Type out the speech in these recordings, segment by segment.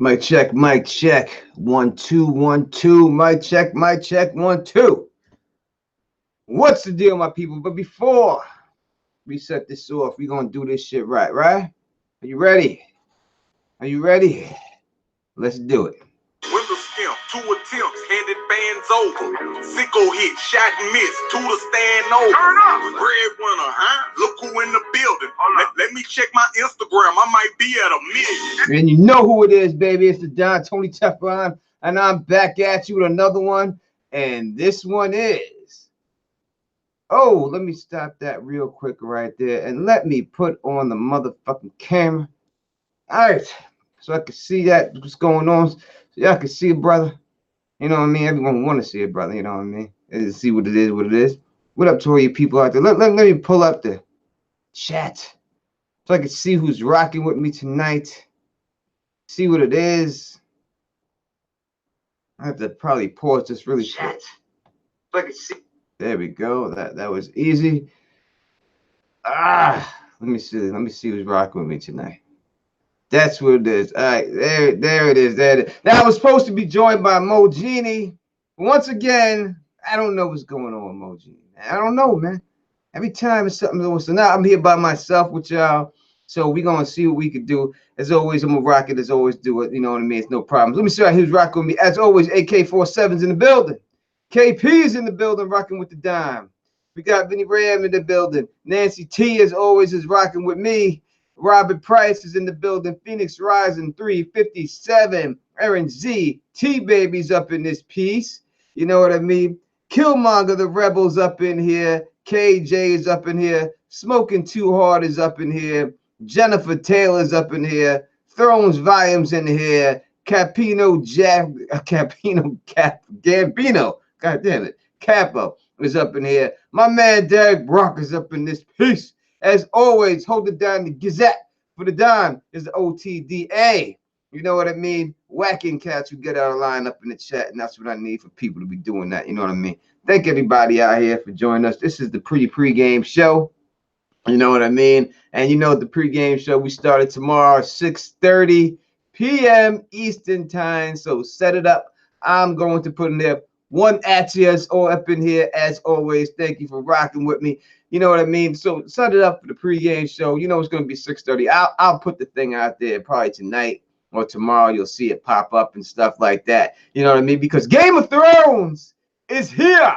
Mic check, mic check. 1 2 1 2. Mic check, 1 2. What's the deal, my people? But before we set this off, we're gonna do this shit right? Are you ready? Are you ready? Let's do it. With the skimp, 2 attempts, handed bands over. Sicko hit, shot and miss, 2 to stand over. Breadwinner, huh? Look who in the building. Let me check my Instagram. I might be at a million. And you know who it is, baby. It's the Don Tony Teflon, and I'm back at you with another one. And this one is. Oh, let me stop that real quick right there, and let me put on the motherfucking camera. All right, so I can see that what's going on. So y'all can see it, brother. You know what I mean? Everyone want to see it, brother. You know what I mean? And see what it is, what it is. What up to all you people out there? Let me pull up the chat so I can see who's rocking with me tonight. See what it is. I have to probably pause this really quick. So I can see. There we go. That was easy. Let me see. Let me see who's rocking with me tonight. That's what it is. All right, there it is. There it is. Now I was supposed to be joined by Mo Genie. Once again, I don't know what's going on with Mo Genie. I don't know, man. Every time it's something else. So now I'm here by myself with y'all. So we're gonna see what we can do. As always, I'm gonna rock it as always do it. You know what I mean? It's no problem. Let me see who's rocking with me. As always, AK-47's in the building. KP's in the building, rocking with the dime. We got Vinny Ram in the building. Nancy T, as always, is rocking with me. Robert Price is in the building. Phoenix Rising 357. Aaron Z. T-Baby's up in this piece. You know what I mean? Killmonger, the Rebels up in here. KJ is up in here. Smoking Too Hard is up in here. Jennifer Taylor's up in here. Thrones Volumes in here. Gambino. God damn it. Capo is up in here. My man Derek Brock is up in this piece. As always, hold it down the Gazette for the dime is the OTDA. You know what I mean? Whacking cats who get out of line up in the chat, and that's what I need for people to be doing that. You know what I mean? Thank everybody out here for joining us. This is the Pre-Pregame show. You know what I mean? And you know the pregame show, we started tomorrow, 6:30 p.m. Eastern time. So set it up. I'm going to put in there one at you all up in here as always. Thank you for rocking with me. You know what I mean? So set it up for the pregame show. You know it's going to be 6:30. I'll put the thing out there probably tonight or tomorrow. You'll see it pop up and stuff like that. You know what I mean? Because Game of Thrones is here.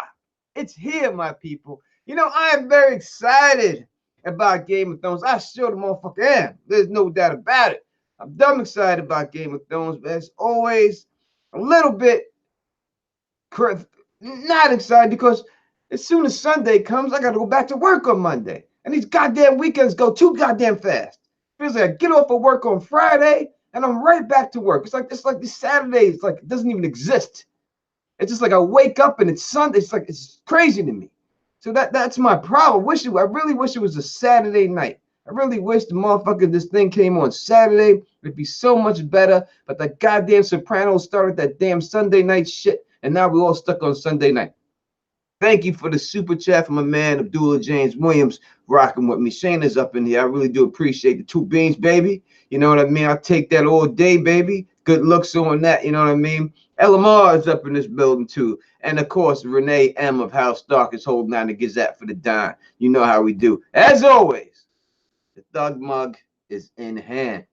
It's here, my people. You know, I am very excited about Game of Thrones. I sure the motherfucker am. There's no doubt about it. I'm dumb excited about Game of Thrones, but as always, a little bit not excited because as soon as Sunday comes, I got to go back to work on Monday. And these goddamn weekends go too goddamn fast. Feels like I get off of work on Friday and I'm right back to work. It's like this Saturday, it's like it doesn't even exist. It's just like I wake up and it's Sunday. It's like it's crazy to me. So that's my problem. I really wish it was a Saturday night. I really wish the motherfucker this thing came on Saturday. It'd be so much better. But the goddamn Sopranos started that damn Sunday night shit, and now we're all stuck on Sunday night. Thank you for the super chat from my man Abdullah James Williams rocking with me. Shayna's up in here. I really do appreciate the 2 beans, baby. You know what I mean? I'll take that all day, baby. Good looks on that. You know what I mean? Elamar is up in this building too. And of course, Renee M of House Stark is holding down the Gazette for the dime. You know how we do. As always, the Thug Mug is in hand.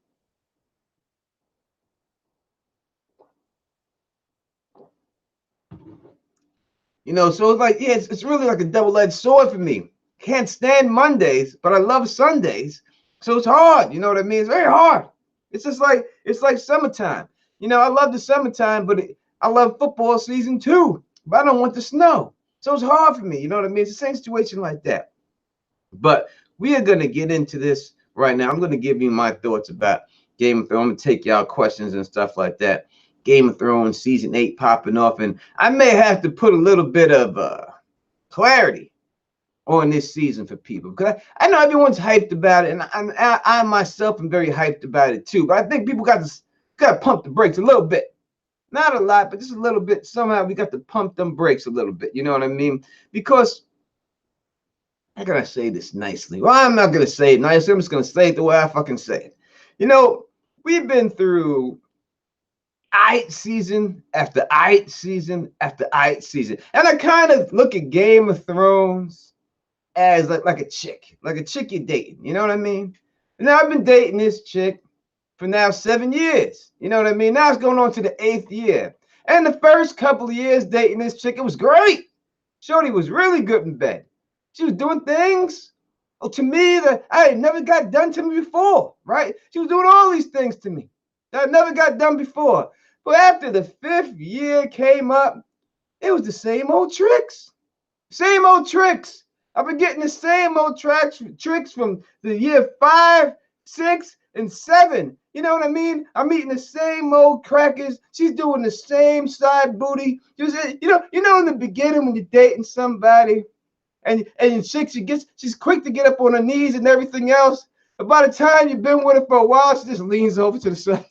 You know, so it's like, yeah, it's really like a double-edged sword for me. Can't stand Mondays, but I love Sundays. So it's hard. You know what I mean? It's very hard. It's just like, it's like summertime. You know, I love the summertime, but I love football season too. But I don't want the snow. So it's hard for me. You know what I mean? It's the same situation like that. But we are going to get into this right now. I'm going to give you my thoughts about Game of Thrones. I'm going to take y'all questions and stuff like that. Game of Thrones season 8 popping off, and I may have to put a little bit of clarity on this season for people because I know everyone's hyped about it, and I myself am very hyped about it too. But I think people got to pump the brakes a little bit, not a lot, but just a little bit. Somehow we got to pump them brakes a little bit. You know what I mean? Because how can I say this nicely? Well, I'm not gonna say it nicely. I'm just gonna say it the way I fucking say it. You know, we've been through aight season after aight season after aight season. And I kind of look at Game of Thrones as like a chick you're dating. You know what I mean? And now I've been dating this chick for now 7 years. You know what I mean? Now it's going on to the 8th year. And the first couple of years dating this chick, it was great. Shorty was really good in bed. She was doing things to me that I never got done to me before, right? She was doing all these things to me that I never got done before. But after the 5th year came up, it was the same old tricks. Same old tricks. I've been getting the same old tricks from the year 5, 6, and 7. You know what I mean? I'm eating the same old crackers. She's doing the same side booty. You know, in the beginning when you're dating somebody, and she's quick to get up on her knees and everything else. But by the time you've been with her for a while, she just leans over to the side.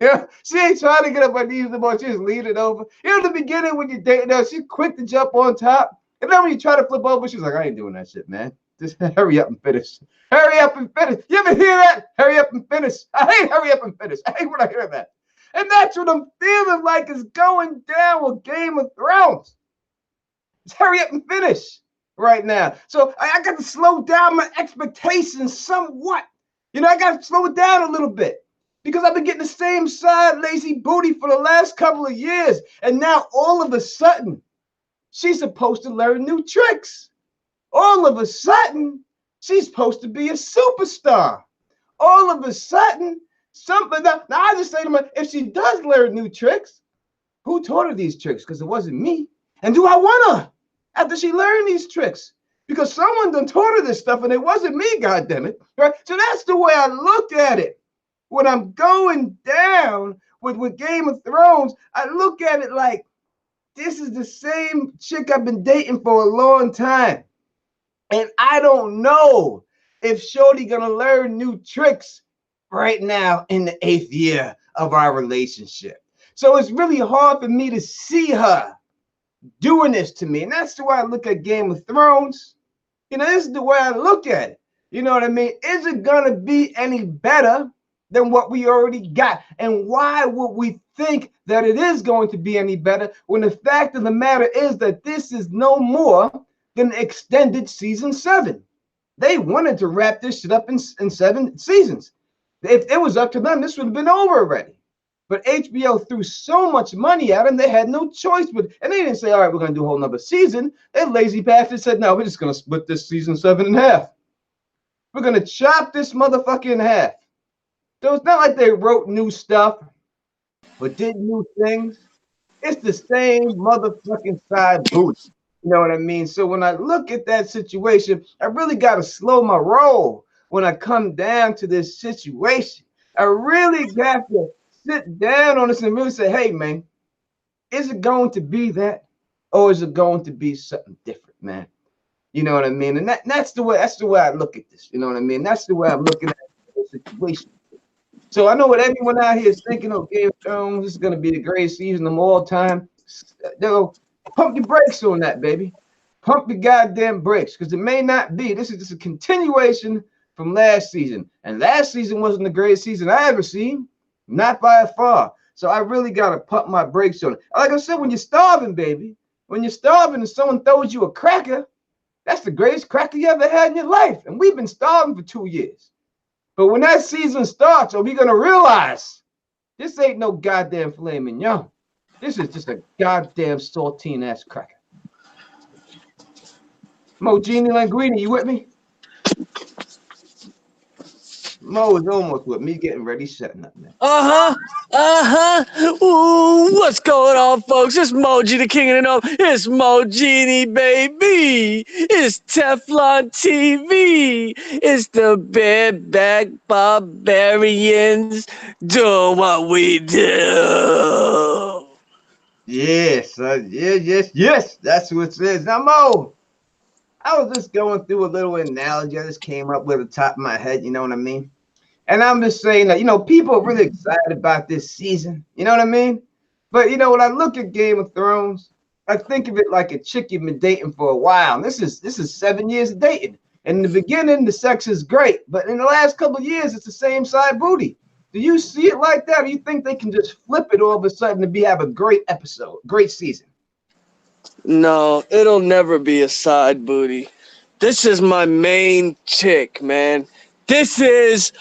Yeah, she ain't trying to get up her knees anymore. She just lean it over. You know, in the beginning when you're dating her, she's quick to jump on top. And then when you try to flip over, she's like, I ain't doing that shit, man. Just hurry up and finish. Hurry up and finish. You ever hear that? Hurry up and finish. I hate hurry up and finish. I hate when I hear that. And that's what I'm feeling like is going down with Game of Thrones. It's hurry up and finish right now. So I got to slow down my expectations somewhat. You know, I got to slow it down a little bit because I've been getting the same side lazy booty for the last couple of years. And now all of a sudden, she's supposed to learn new tricks. All of a sudden, she's supposed to be a superstar. All of a sudden, something. Now I just say to myself, if she does learn new tricks, who taught her these tricks? Because it wasn't me. And do I want her after she learned these tricks? Because someone done taught her this stuff, and it wasn't me, goddammit. Right? So that's the way I look at it. When I'm going down with Game of Thrones, I look at it like, this is the same chick I've been dating for a long time. And I don't know if Shorty gonna learn new tricks right now in the 8th year of our relationship. So it's really hard for me to see her doing this to me. And that's the way I look at Game of Thrones. You know, this is the way I look at it. You know what I mean? Is it gonna be any better than what we already got? And why would we think that it is going to be any better when the fact of the matter is that this is no more than extended season 7? They wanted to wrap this shit up in 7 seasons. If it was up to them, this would have been over already. But HBO threw so much money at them, they had no choice. And they didn't say, all right, we're going to do a whole nother season. They lazy bastards said, no, we're just going to split this season 7 in half. We're going to chop this motherfucker in half. So it's not like they wrote new stuff or did new things. It's the same motherfucking side booty. You know what I mean? So when I look at that situation, I really got to slow my roll when I come down to this situation. I really got to sit down on this and really say, hey, man, is it going to be that? Or is it going to be something different, man? You know what I mean? And that's the way I look at this. You know what I mean? That's the way I'm looking at the situation. So I know what everyone out here is thinking of Game of Thrones. This is going to be the greatest season of all time. Pump your brakes on that, baby. Pump your goddamn brakes, because it may not be. This is just a continuation from last season. And last season wasn't the greatest season I ever seen. Not by far. So I really got to pump my brakes on it. Like I said, when you're starving, baby, when you're starving and someone throws you a cracker, that's the greatest cracker you ever had in your life. And we've been starving for 2 years. But when that season starts, are we going to realize this ain't no goddamn filet mignon? This is just a goddamn saltine-ass cracker. Mo, Genie Linguini, you with me? Mo is almost with me, getting ready, setting up, man. Ooh, what's going on, folks? It's Moji, the king of the know. It's Mo Genie, baby. It's Teflon TV. It's the bareback barbarians doing what we do. Yes, yes. That's what it says. Now, Mo, I was just going through a little analogy I just came up with at the top of my head, you know what I mean? And I'm just saying that, you know, people are really excited about this season. You know what I mean? But, you know, when I look at Game of Thrones, I think of it like a chick you've been dating for a while. And this is 7 years of dating. In the beginning, the sex is great. But in the last couple of years, it's the same side booty. Do you see it like that? Or you think they can just flip it all of a sudden and have a great episode, great season? No, it'll never be a side booty. This is my main chick, man. This is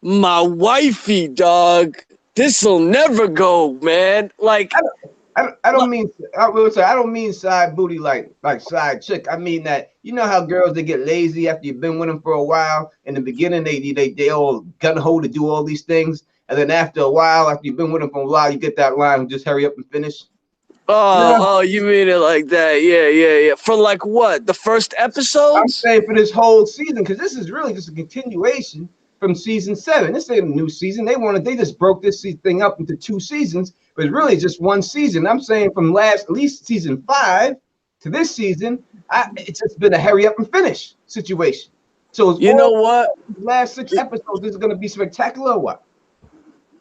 my wifey, dog. This'll never go, man. Like, I don't mean I will say I don't mean side booty like side chick. I mean that you know how girls, they get lazy after you've been with them for a while. In the beginning, they all gun ho to do all these things, and then after a while, after you've been with them for a while, you get that line, just hurry up and finish. oh, you mean it like that? Yeah. For like what? The first I'm episodes? saying for this whole season, because this is really just a continuation from season 7. This ain't a new season. They just broke this thing up into 2 seasons, but it's really just 1 season. I'm saying from at least season 5 to this season, it's just been a hurry up and finish situation. So You know what? Last 6 episodes, this is going to be spectacular or what?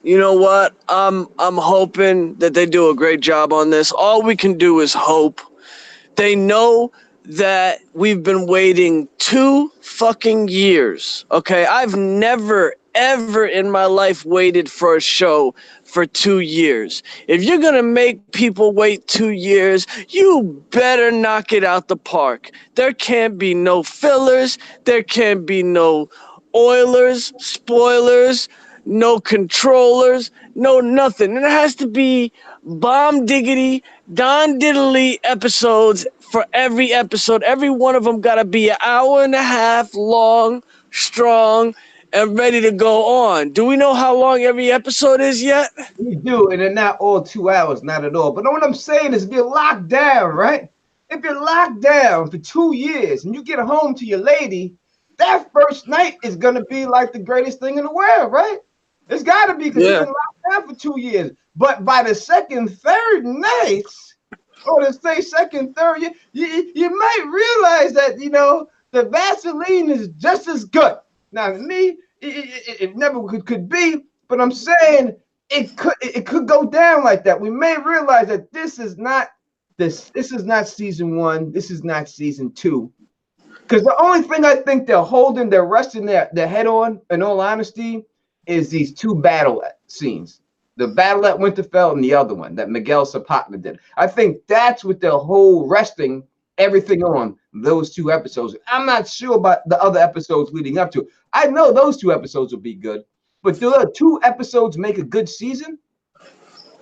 You know what? I'm hoping that they do a great job on this. All we can do is hope. They know that we've been waiting 2 fucking years. Okay, I've never ever in my life waited for a show for 2 years. If you're gonna make people wait 2 years, you better knock it out the park. There can't be no fillers. There can't be no Oilers, spoilers, no controllers, no nothing. And it has to be bomb diggity, Don Diddley episodes for every episode. Every one of them got to be an hour and a half long, strong, and ready to go on. Do we know how long every episode is yet? We do, and they're not all 2 hours, not at all. But what I'm saying is, if you're locked down, right? If you're locked down for 2 years and you get home to your lady, that first night is going to be like the greatest thing in the world, right? It's got to be, because you've been locked down for 2 years. But by the second, third nights, or to say second, third, you might realize that, the Vaseline is just as good. Now, to me, it never could be, but I'm saying it could go down like that. We may realize that this is not season 1. This is not season 2. Because the only thing I think they're resting their head on, in all honesty, is these 2 battle scenes. The battle at Winterfell and the other one that Miguel Zapata did. I think that's what they're resting everything on, those 2 episodes. I'm not sure about the other episodes leading up to it. I know those 2 episodes will be good, but do the 2 episodes make a good season?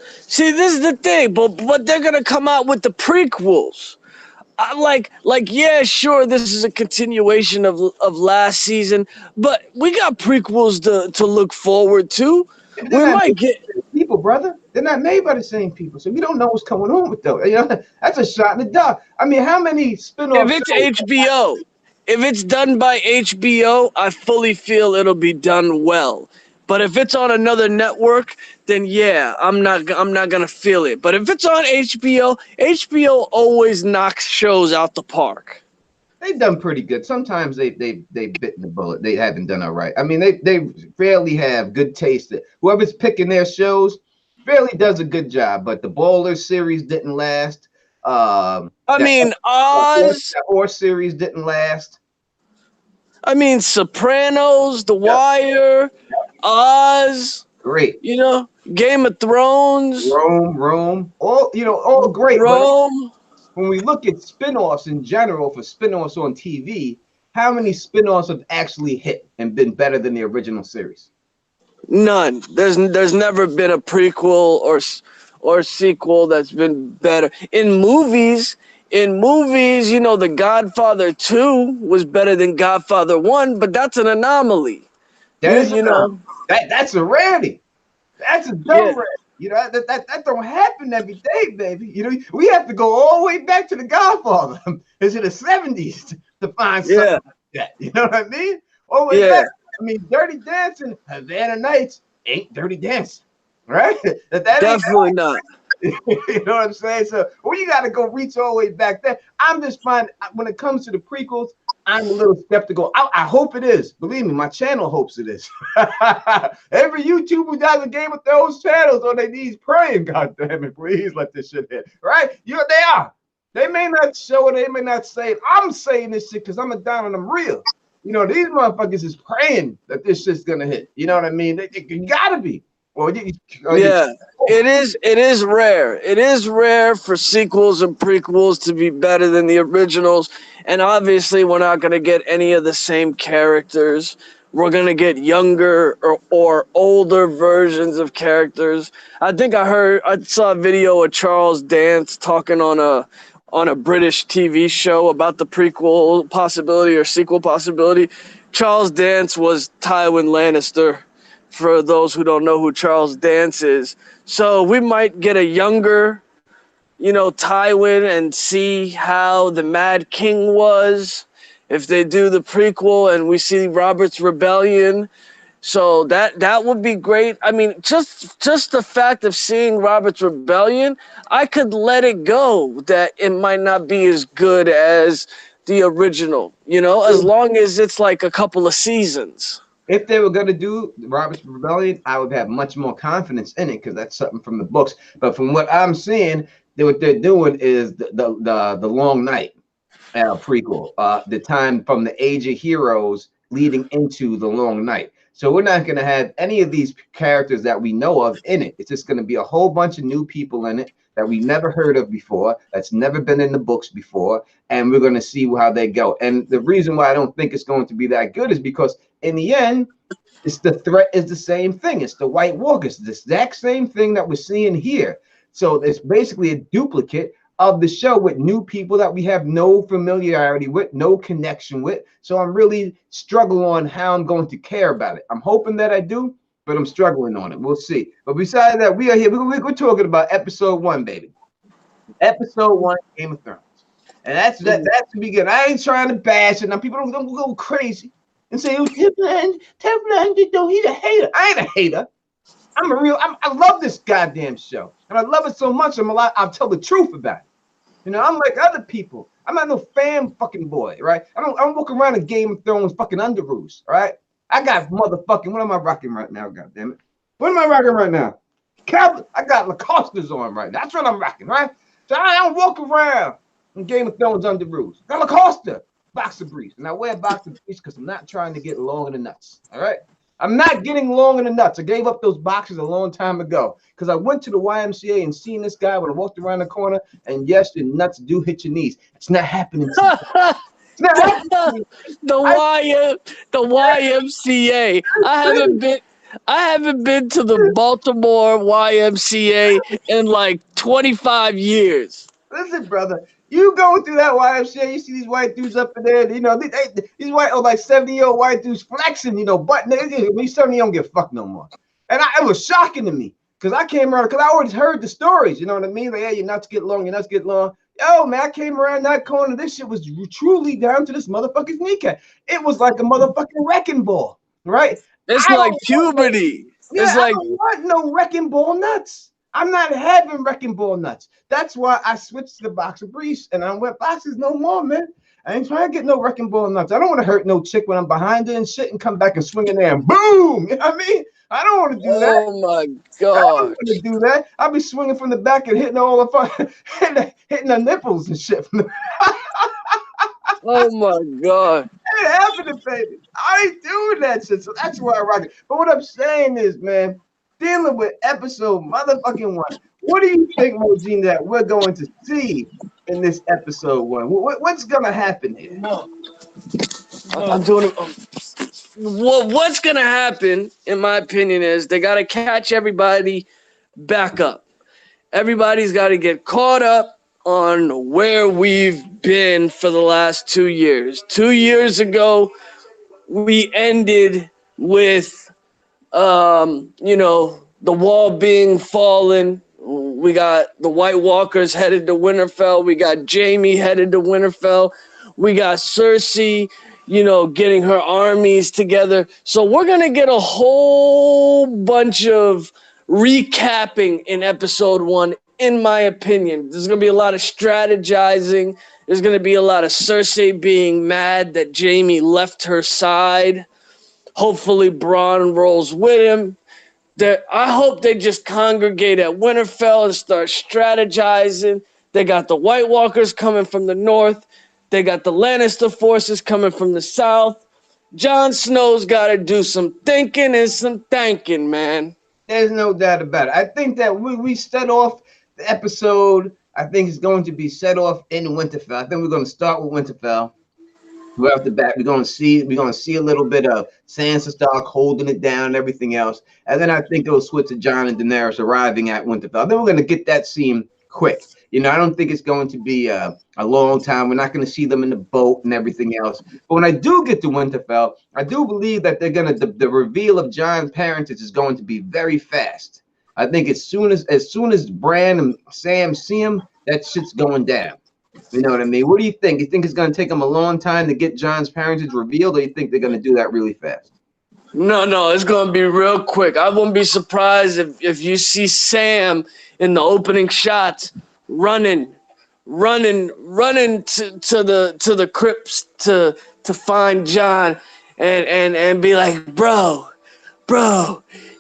See, this is the thing, but they're going to come out with the prequels. Yeah, sure, this is a continuation of last season, but we got prequels to look forward to. We might get people, brother. They're not made by the same people, so we don't know what's going on with those. That's a shot in the dark. I mean, how many spin-offs? If it's HBO, if it's done by HBO, I fully feel it'll be done well. But if it's on another network, then yeah, I'm not gonna feel it. But if it's on HBO, HBO always knocks shows out the park. They've done pretty good. Sometimes they bitten the bullet. They haven't done all right. I mean, they fairly have good taste. Whoever's picking their shows fairly does a good job. But the Bowler series didn't last. Oz. The Horse series didn't last. I mean, Sopranos, The Wire, Oz. Great. Game of Thrones. Rome. All great. Rome. When we look at spin-offs in general, for spin-offs on TV, how many spin-offs have actually hit and been better than the original series? None. There's never been a prequel or sequel that's been better. In movies, The Godfather 2 was better than Godfather 1, but that's an anomaly. That's a rarity. That's a dumb rarity. That don't happen every day, baby. We have to go all the way back to The Godfather into the 70s to find something like that. You know what I mean? All the way back. I mean, Dirty Dancing, Havana Nights ain't Dirty Dancing, right? That Definitely not. You know what I'm saying? So you got to go reach all the way back there. I'm just finding, when it comes to the prequels, I'm a little skeptical. I hope it is. Believe me, my channel hopes it is. Every YouTuber who does a Game of Thrones channels on their knees praying, God damn it, please let this shit hit. Right? They are. They may not show it, they may not say it. I'm saying this shit because I'm a down and I'm real. You know, these motherfuckers is praying that this shit's gonna hit. You know what I mean? You gotta be. Yeah, it is. It is rare. It is rare for sequels and prequels to be better than the originals. And obviously, we're not going to get any of the same characters. We're going to get younger or older versions of characters. I think I saw a video of Charles Dance talking on a British TV show about the prequel possibility or sequel possibility. Charles Dance was Tywin Lannister, for those who don't know who Charles Dance is. So we might get a younger, Tywin and see how the Mad King was if they do the prequel and we see Robert's rebellion. So that would be great. I mean, just the fact of seeing Robert's rebellion, I could let it go that it might not be as good as the original, as long as it's like a couple of seasons. If they were going to do Robert's Rebellion, I would have much more confidence in it because that's something from the books. But from what I'm seeing, what they're doing is the Long Night prequel, the time from the Age of Heroes leading into the Long Night. So we're not going to have any of these characters that we know of in it. It's just going to be a whole bunch of new people in it that we've never heard of before, that's never been in the books before, and we're going to see how they go. And the reason why I don't think it's going to be that good is because in the end, the threat is the same thing. It's the White Walkers, the exact same thing that we're seeing here. So it's basically a duplicate of the show with new people that we have no familiarity with, no connection with. So I'm really struggling on how I'm going to care about it. I'm hoping that I do, but I'm struggling on it. We'll see. But besides that, we are here. We're talking about episode 1, baby. Episode 1, Game of Thrones. And that's the beginning. I ain't trying to bash it. Now people don't go crazy and say, oh, Teflon, he's a hater. I ain't a hater. I love this goddamn show. And I love it so much, I'll tell the truth about it. I'm like other people. I'm not no fan fucking boy, right? I don't walk around in Game of Thrones fucking underoos, right? I got motherfucking, what am I rocking right now, goddammit? What am I rocking right now? I got Lacoste's on right now. That's what I'm rocking, right? So I don't walk around in Game of Thrones underoos. I got Lacoste, boxer briefs. And I wear boxer briefs because I'm not trying to get long in the nuts, all right? I'm not getting long in the nuts. I gave up those boxes a long time ago because I went to the YMCA and seen this guy when I walked around the corner. And yes, your nuts do hit your knees. It's not happening. It's not happening. The YMCA. I haven't been to the Baltimore YMCA in like 25 years. Listen, brother. You go through that YMCA, you see these white dudes up in there, these white, like 70-year-old white dudes flexing, but when 70, don't get fucked no more. And it was shocking to me because I came around, because I always heard the stories, you know what I mean? Like, hey, your nuts get long, your nuts get long. Yo, man, I came around that corner, this shit was truly down to this motherfucker's kneecap. It was like a motherfucking wrecking ball, right? It's like puberty. I don't want no wrecking ball nuts. I'm not having wrecking ball nuts. That's why I switched to the boxer briefs and I went boxes no more, man. I ain't trying to get no wrecking ball nuts. I don't want to hurt no chick when I'm behind her and shit and come back and swing in there and boom. You know what I mean? I don't want to do that. Oh my God. I don't want to do that. I'll be swinging from the back and hitting all the fun, hitting the nipples and shit. Oh my God. It ain't happening, baby. I ain't doing that shit. So that's why I rock it. But what I'm saying is, man, dealing with episode motherfucking 1. What do you think, Mojin, that we're going to see in this episode 1? What's gonna happen here? I'm doing it. What's gonna happen, in my opinion, is they gotta catch everybody back up. Everybody's got to get caught up on where we've been for the last 2 years. 2 years ago, we ended with the wall being fallen. We got the White Walkers headed to Winterfell. We got Jaime headed to Winterfell. We got Cersei, getting her armies together. So we're going to get a whole bunch of recapping in episode 1, in my opinion. There's going to be a lot of strategizing. There's going to be a lot of Cersei being mad that Jaime left her side. Hopefully Bran rolls with him. I hope they just congregate at Winterfell and start strategizing. They got the White Walkers coming from the north. They got the Lannister forces coming from the south. Jon Snow's got to do some thinking and some thanking, man. There's no doubt about it. I think that we set off the episode. I think it's going to be set off in Winterfell. I think we're going to start with Winterfell. Right off the bat, we're going to see a little bit of Sansa Stark holding it down and everything else, and then I think it'll switch to Jon and Daenerys arriving at Winterfell. Then we're going to get that scene quick. I don't think it's going to be a long time. We're not going to see them in the boat and everything else. But when I do get to Winterfell, I do believe that they're going to the reveal of Jon's parentage is going to be very fast. I think as soon as Bran and Sam see him, that shit's going down. You know what I mean? What do you think? You think it's going to take them a long time to get Jon's parentage revealed, or you think they're going to do that really fast? No, it's going to be real quick. I wouldn't be surprised if you see Sam in the opening shots running to the crypts to find Jon and be like, bro,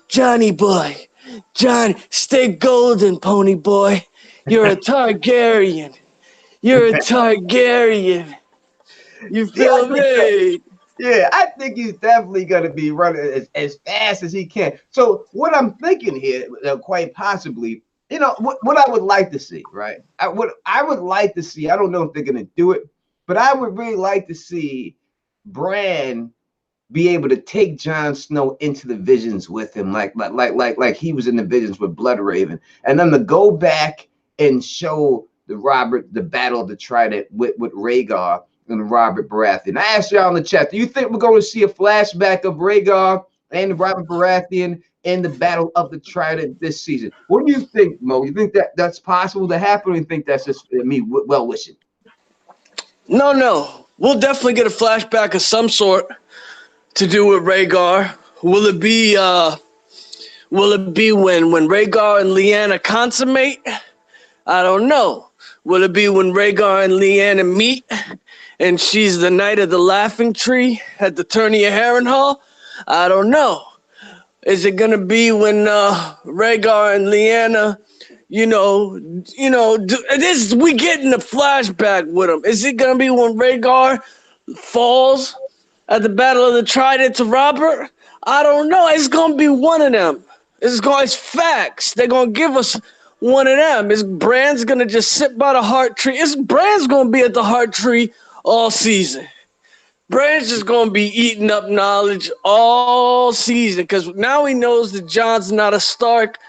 Johnny boy, John, stay golden, pony boy. You're a Targaryen. You're a Targaryen. You feel me? Yeah, I think he's definitely going to be running as fast as he can. So what I'm thinking here, quite possibly, what I would like to see, right? What I would like to see, I don't know if they're going to do it, but I would really like to see Bran be able to take Jon Snow into the visions with him, like he was in the visions with Bloodraven, and then to go back and show the Battle of the Trident with Rhaegar and Robert Baratheon. I asked y'all in the chat, do you think we're going to see a flashback of Rhaegar and Robert Baratheon in the Battle of the Trident this season? What do you think, Mo? You think that's possible to happen, or you think that's just me well-wishing? No. We'll definitely get a flashback of some sort to do with Rhaegar. Will it be when Rhaegar and Lyanna consummate? I don't know. Will it be when Rhaegar and Lyanna meet and she's the Knight of the Laughing Tree at the Tourney of Harrenhal? I don't know. Is it gonna be when Rhaegar and Lyanna, we get in the flashback with them? Is it gonna be when Rhaegar falls at the Battle of the Trident to Robert? I don't know. It's gonna be one of them. It's facts. They're gonna give us one of them. Is Bran's gonna just sit by the heart tree? Bran's gonna be at the heart tree all season. Bran's just gonna be eating up knowledge all season because now he knows that Jon's not a Stark.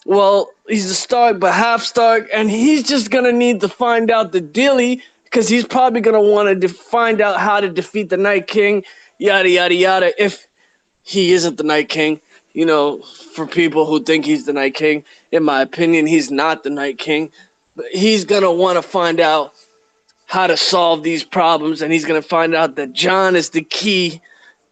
Well, he's a Stark, but half Stark, and he's just gonna need to find out the dealie because he's probably gonna want to find out how to defeat the Night King, yada yada yada. If he isn't the Night King. For people who think he's the Night King, in my opinion, he's not the Night King. But he's going to want to find out how to solve these problems, and he's going to find out that Jon is the key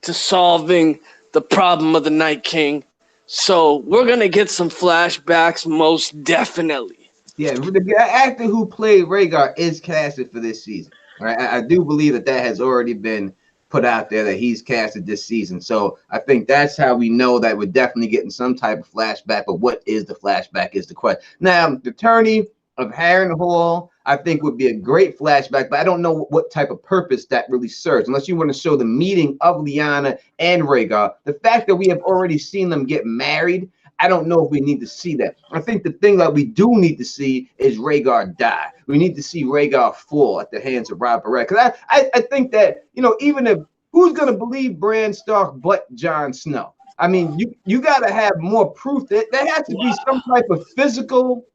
to solving the problem of the Night King. So we're going to get some flashbacks, most definitely. Yeah, the actor who played Rhaegar is casted for this season. Right? I do believe that has already been put out there that he's casted this season. So I think that's how we know that we're definitely getting some type of flashback. But what is the flashback is the question. Now, the Tourney of Harrenhal, I think would be a great flashback, but I don't know what type of purpose that really serves, unless you want to show the meeting of Lyanna and Rhaegar. The fact that we have already seen them get married, I don't know if we need to see that. I think the thing that we do need to see is Rhaegar die. We need to see Rhaegar fall at the hands of Robert Baratheon. Because I think that, even if who's going to believe Bran Stark but Jon Snow? I mean, you got to have more proof. There has to be some type of physical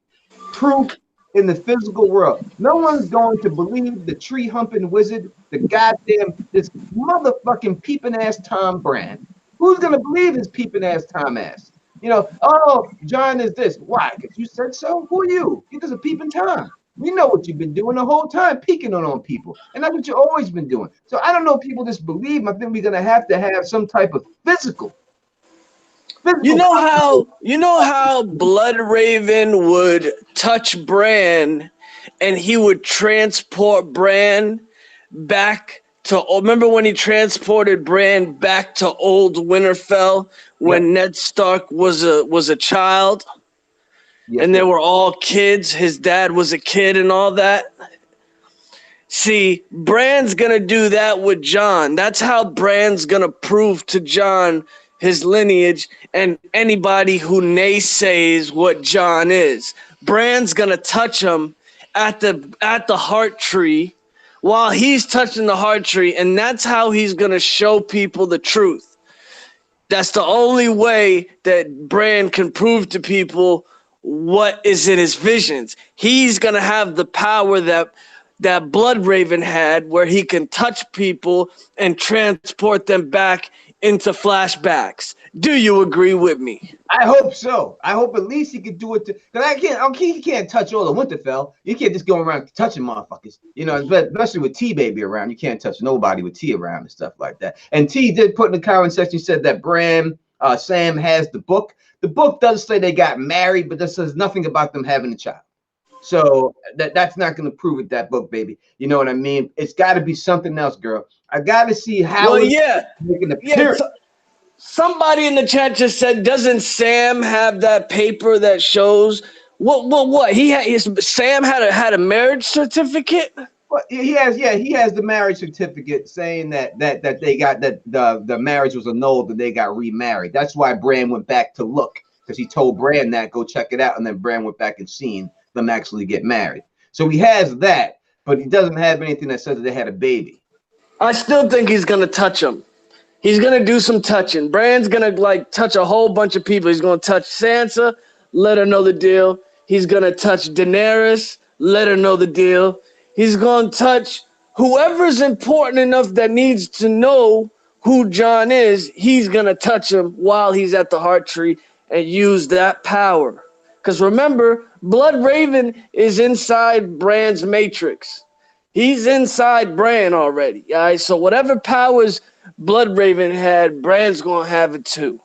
proof in the physical world. No one's going to believe the tree humping wizard, this motherfucking peeping ass Tom Bran. Who's going to believe this peeping ass Tom ass? Jon is this. Why? Because you said so? Who are you? You're just a peeping Tom. We know what you've been doing the whole time, peeking on people. And that's what you've always been doing. So I don't know if people just believe. I think we're going to have some type of physical. You know how Bloodraven would touch Bran and he would transport Bran back to, remember when he transported Bran back to old Winterfell when Ned Stark was a child? And they were all kids. His dad was a kid and all that. See, Bran's gonna do that with Jon. That's how Bran's gonna prove to Jon his lineage and anybody who naysays what Jon is. Bran's gonna touch him at the heart tree while he's touching the heart tree, and that's how he's gonna show people the truth. That's the only way that Bran can prove to people what is in his visions. He's gonna have the power that Bloodraven had, where he can touch people and transport them back into flashbacks. Do you agree with me? I hope so. I hope at least he could do it. Because he can't touch all of Winterfell. You can't just go around touching motherfuckers. You know, especially with T Baby around. You can't touch nobody with T around and stuff like that. And T did put in the comment section, said that Sam has the book. The book does say they got married, but that says nothing about them having a child. So that's not going to prove it, that book, baby. You know what I mean? It's got to be something else, girl. I got to see how making the appearance. Somebody in the chat just said, doesn't Sam have that paper that shows what Sam had a marriage certificate? Well, he has the marriage certificate saying that they got that the marriage was annulled, that they got remarried. That's why Bran went back to look, because he told Bran that go check it out, and then Bran went back and seen them actually get married. So he has that, but he doesn't have anything that says that they had a baby. I still think he's gonna touch him. He's gonna do some touching. Bran's gonna touch a whole bunch of people. He's gonna touch Sansa, let her know the deal. He's gonna touch Daenerys, let her know the deal. He's gonna touch whoever's important enough that needs to know who Jon is. He's gonna touch him while he's at the heart tree and use that power. Because remember, Bloodraven is inside Bran's matrix. He's inside Bran already. All right, so whatever powers Bloodraven had, Bran's gonna have it too.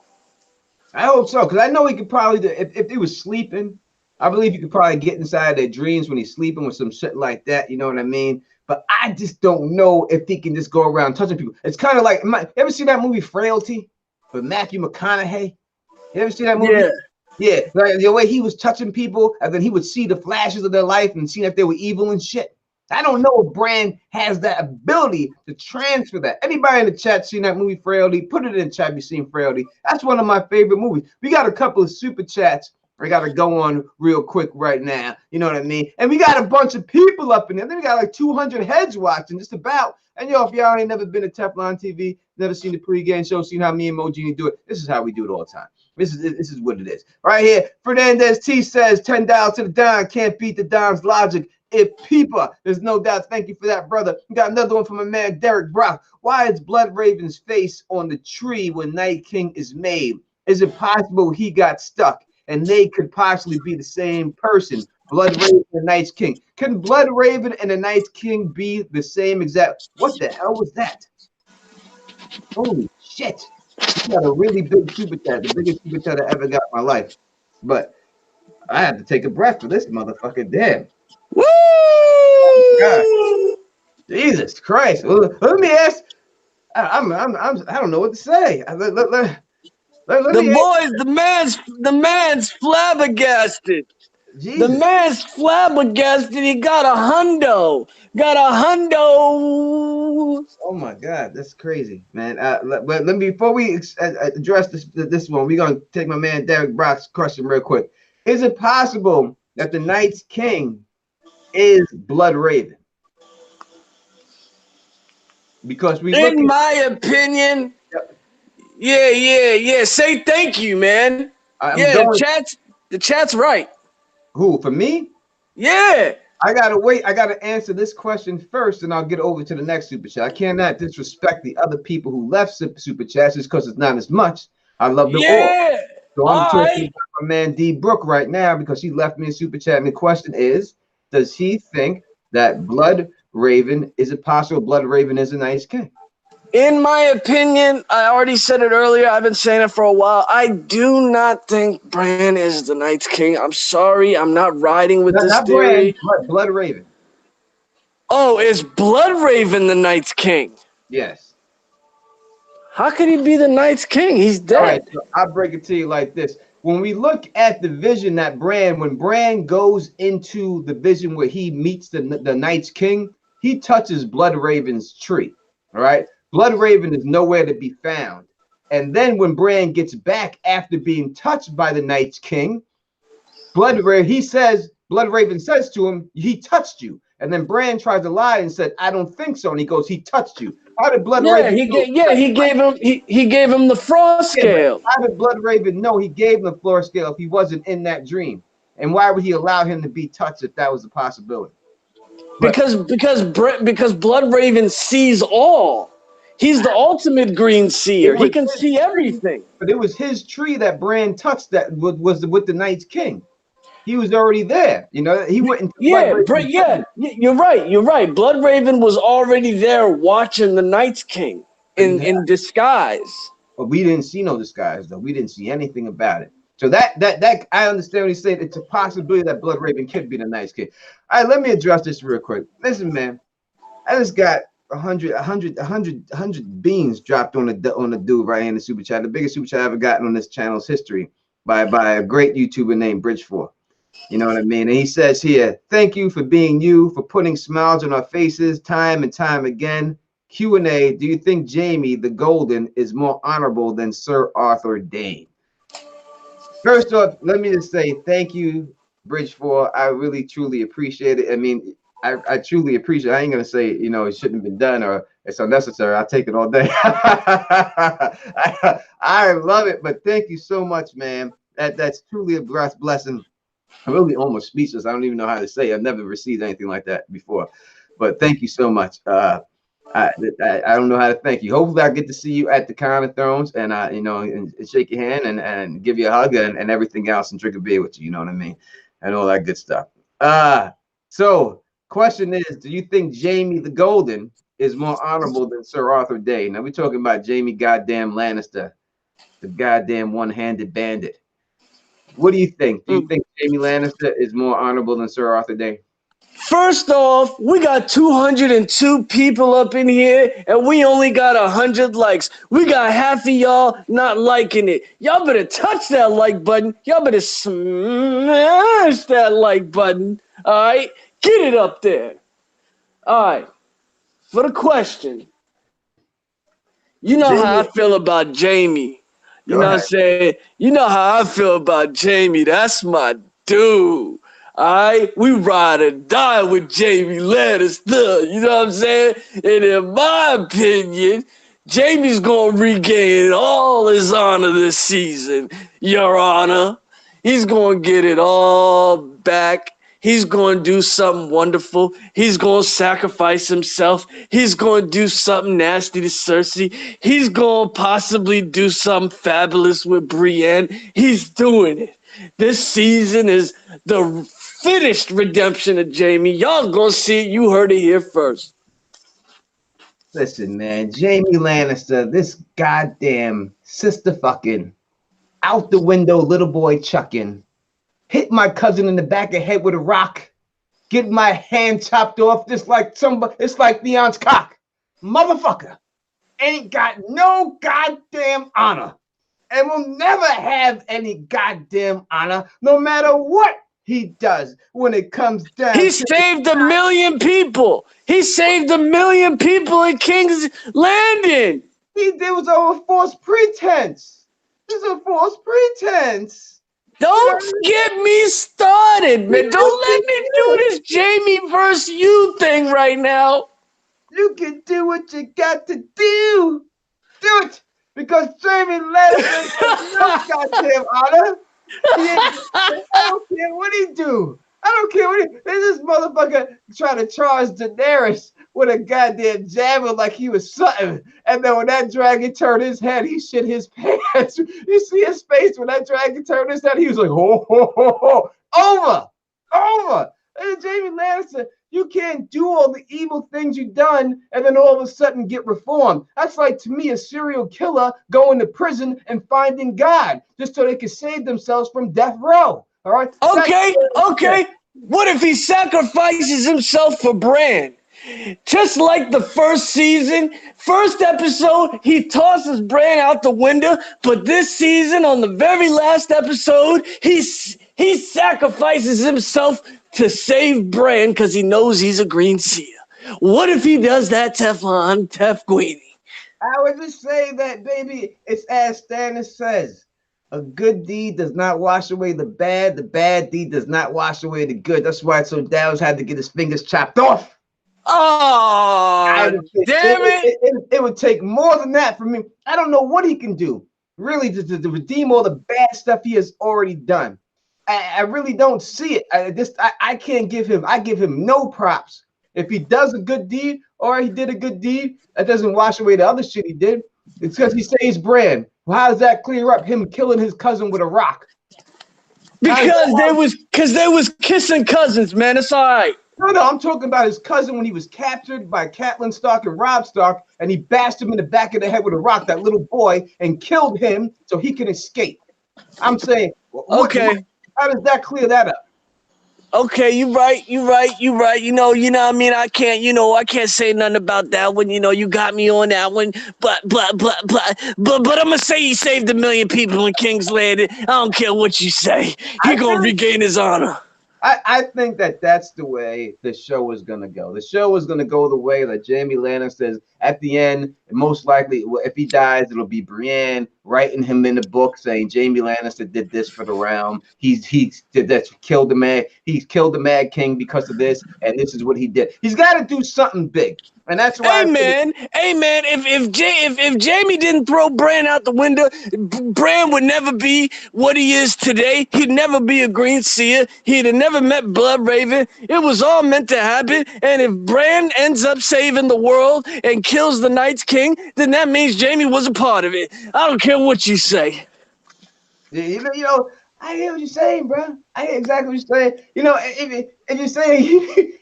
I hope so, because I know he could probably, if he was sleeping, I believe he could probably get inside their dreams when he's sleeping with some shit like that. You know what I mean? But I just don't know if he can just go around touching people. It's kind of like, you ever see that movie Frailty with Matthew McConaughey? You ever see that movie? Yeah. Yeah, like the way he was touching people, and then he would see the flashes of their life and see if they were evil and shit. I don't know if Bran has that ability to transfer that. Anybody in the chat seen that movie Frailty? Put it in the chat if you've seen Frailty. That's one of my favorite movies. We got a couple of super chats I got to go on real quick right now. You know what I mean? And we got a bunch of people up in there. Then we got like 200 heads watching just about. And yo, if y'all ain't never been to Teflon TV, never seen the pregame show, seen how me and Mojini do it, this is how we do it all the time. This is what it is. Right here, Fernandez T says, $10 to the Don. Can't beat the Don's logic. If Peepa, there's no doubt. Thank you for that, brother. We got another one from my man Derek Brock. Why is Bloodraven's face on the tree when Night King is made? Is it possible he got stuck and they could possibly be the same person? Bloodraven and Night King. Can Bloodraven and the Night King be the same exact? What the hell was that? Holy shit. You got a really big super chat, the biggest super chat I ever got in my life. But I had to take a breath for this motherfucker. Damn. Woo! God. Jesus Christ. Let me ask. I don't know what to say. The man's flabbergasted. Jesus. The man's flabbergasted. He got a hundo. Oh my God, that's crazy, man. Let me, before we address this one, we're gonna take my man Derek Brock's question real quick. Is it possible that the Night's King is Bloodraven? Because in my opinion, yeah. Say thank you, man. The chat's right. Who, for me? Yeah. I gotta wait. I gotta answer this question first, and I'll get over to the next super chat. I cannot disrespect the other people who left super chats just because it's not as much. I love them all. So I'm talking about my man D Brook right now because he left me a super chat, and the question is: does he think that Bloodraven, is it possible Bloodraven is a Night King? In my opinion, I already said it earlier. I've been saying it for a while. I do not think Bran is the Night King. I'm sorry. I'm not riding with this theory. Bran, Bloodraven. Oh, is Bloodraven the Night King? Yes. How could he be the Night King? He's dead. All right, so I'll break it to you like this. When we look at the vision that when Bran goes into the vision where he meets the Night's King, he touches Bloodraven's tree. All right, Bloodraven is nowhere to be found. And then when Bran gets back after being touched by the Night's King, Bloodraven says to him, he touched you. And then Bran tries to lie and said, I don't think so. And he goes, he touched you. How did Bloodraven he gave him the frost scale. How did Bloodraven know he gave him the floor scale if he wasn't in that dream? And why would he allow him to be touched if that was a possibility? Because Bloodraven sees all. He's the ultimate green seer. He can see everything. But it was his tree that Bran touched that was with the Night's King. He was already there. You know, he wouldn't. You're right. You're right. Bloodraven was already there watching the Night's King in disguise. But we didn't see no disguise, though. We didn't see anything about it. So that I understand what he's saying. It's a possibility that Bloodraven could be the Night's King. All right, let me address this real quick. Listen, man, I just got 100 beans dropped on the dude right here in the super chat. The biggest super chat I ever gotten on this channel's history by a great YouTuber named Bridge4. You know what I mean? And he says here, thank you for being you, for putting smiles on our faces time and time again. Q&A, do you think Jaime the Golden is more honorable than Sir Arthur Dayne? First off, let me just say thank you, Bridge4. I really, truly appreciate it. I mean, I truly appreciate it. I ain't going to say, you know, it shouldn't have been done or it's unnecessary. I'll take it all day. I love it, but thank you so much, man. That's truly a blessing. I'm really almost speechless. I don't even know how to say it. I've never received anything like that before. But thank you so much. I don't know how to thank you. Hopefully I get to see you at the Crown of Thrones and you know, and shake your hand and give you a hug and everything else and drink a beer with you, you know what I mean? And all that good stuff. So question is, do you think Jaime the Golden is more honorable than Sir Arthur Dayne? Now we're talking about Jaime goddamn Lannister, the goddamn one-handed bandit. What do you think? Do you think Jaime Lannister is more honorable than Sir Arthur Dayne? First off, we got 202 people up in here, and we only got 100 likes. We got half of y'all not liking it. Y'all better touch that like button. Y'all better smash that like button. All right? Get it up there. All right. For the question, you know how I feel about Jaime. You know what I'm saying? You know how I feel about Jaime. That's my dude. All right? We ride or die with Jaime Lannister. You know what I'm saying? And in my opinion, Jaime's going to regain all his honor this season, Your Honor. He's going to get it all back. He's going to do something wonderful. He's going to sacrifice himself. He's going to do something nasty to Cersei. He's going to possibly do something fabulous with Brienne. He's doing it. This season is the finished redemption of Jaime. Y'all going to see it. You heard it here first. Listen, man, Jaime Lannister, this goddamn sister fucking out the window little boy chucking. Hit my cousin in the back of the head with a rock. Get my hand chopped off just like somebody. It's like Theon's cock. Motherfucker ain't got no goddamn honor. And will never have any goddamn honor, no matter what he does when it comes down. He saved 1 million people. He saved 1 million people in King's Landing. There was a false pretense. There's a false pretense. Don't get me started, man. Don't let me do this Jaime versus you thing right now. You can do what you got to do. Do it. Because Jaime Lannister has no goddamn honor. I don't care what he do. I don't care what he. There's this motherfucker trying to charge Daenerys with a goddamn javelin like he was something. And then when that dragon turned his head, he shit his pants. You see his face when that dragon turned his head? He was like, ho, ho, ho, ho. Over. And Jaime Lannister, you can't do all the evil things you've done and then all of a sudden get reformed. That's like, to me, a serial killer going to prison and finding God just so they can save themselves from death row. All right? Okay. What if he sacrifices himself for Bran? Just like the first season, first episode, he tosses Bran out the window, but this season, on the very last episode, he sacrifices himself to save Bran because he knows he's a green seer. What if he does that, Teflon, Tef Guini? I would just say that, baby, it's as Stannis says. A good deed does not wash away the bad deed does not wash away the good. That's why so Dow's had to get his fingers chopped off. Oh, damn it. It would take more than that for me. I don't know what he can do, really, to redeem all the bad stuff he has already done. I really don't see it. I can't give him, I give him no props. If he does a good deed or he did a good deed, that doesn't wash away the other shit he did. It's because he saves Bran. Well, how does that clear up him killing his cousin with a rock? Because they was kissing cousins, man. It's all right. No, I'm talking about his cousin when he was captured by Catelyn Stark and Robb Stark, and he bashed him in the back of the head with a rock, that little boy, and killed him so he can escape. I'm saying, how does that clear that up? Okay, you right. You know what I mean? I can't say nothing about that one. You got me on that one. But I'm gonna say he saved 1 million people in King's Landing. I don't care what you say. He gonna regain his honor. I think that's the way the show is going to go. The show is going to go the way that Jaime Lannister says at the end. Most likely, if he dies, it'll be Brienne writing him in the book saying Jaime Lannister did this for the realm. He did that, killed the man. He's killed the Mad King because of this, and this is what he did. He's got to do something big. And that's why. Hey man, if Jaime didn't throw Bran out the window, Bran would never be what he is today. He'd never be a green seer. He'd have never met Bloodraven. It was all meant to happen. And if Bran ends up saving the world and kills the Night's King, then that means Jaime was a part of it. I don't care what you say. You know, I hear what you're saying, bro. I hear exactly what you're saying. If you're saying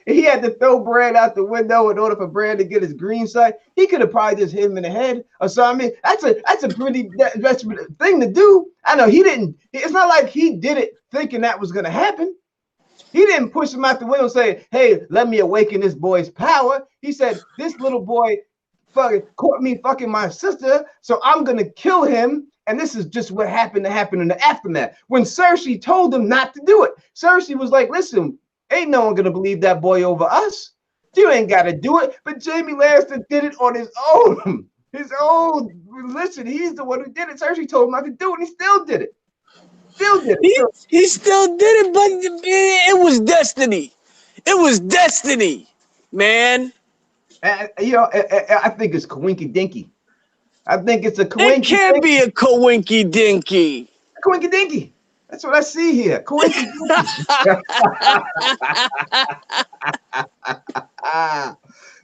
he had to throw Bran out the window in order for Bran to get his green side, he could have probably just hit him in the head or something. I mean, that's a pretty desperate thing to do. I know he didn't. It's not like he did it thinking that was going to happen. He didn't push him out the window and say, "Hey, let me awaken this boy's power." He said, "This little boy fucking caught me fucking my sister, so I'm gonna kill him." And this is just what happened to happen in the aftermath. When Cersei told him not to do it, Cersei was like, "Listen, ain't no one gonna believe that boy over us. You ain't gotta do it." But Jaime Lannister did it on his own. His own. Listen, he's the one who did it. Cersei told him not to do it, and he still did it. He still did it, but it was destiny. It was destiny, man. And, I think it's coinky dinky. I think it's a coinky. It can't be a coinky dinky. Coinky dinky. That's what I see here. Coinky dinky.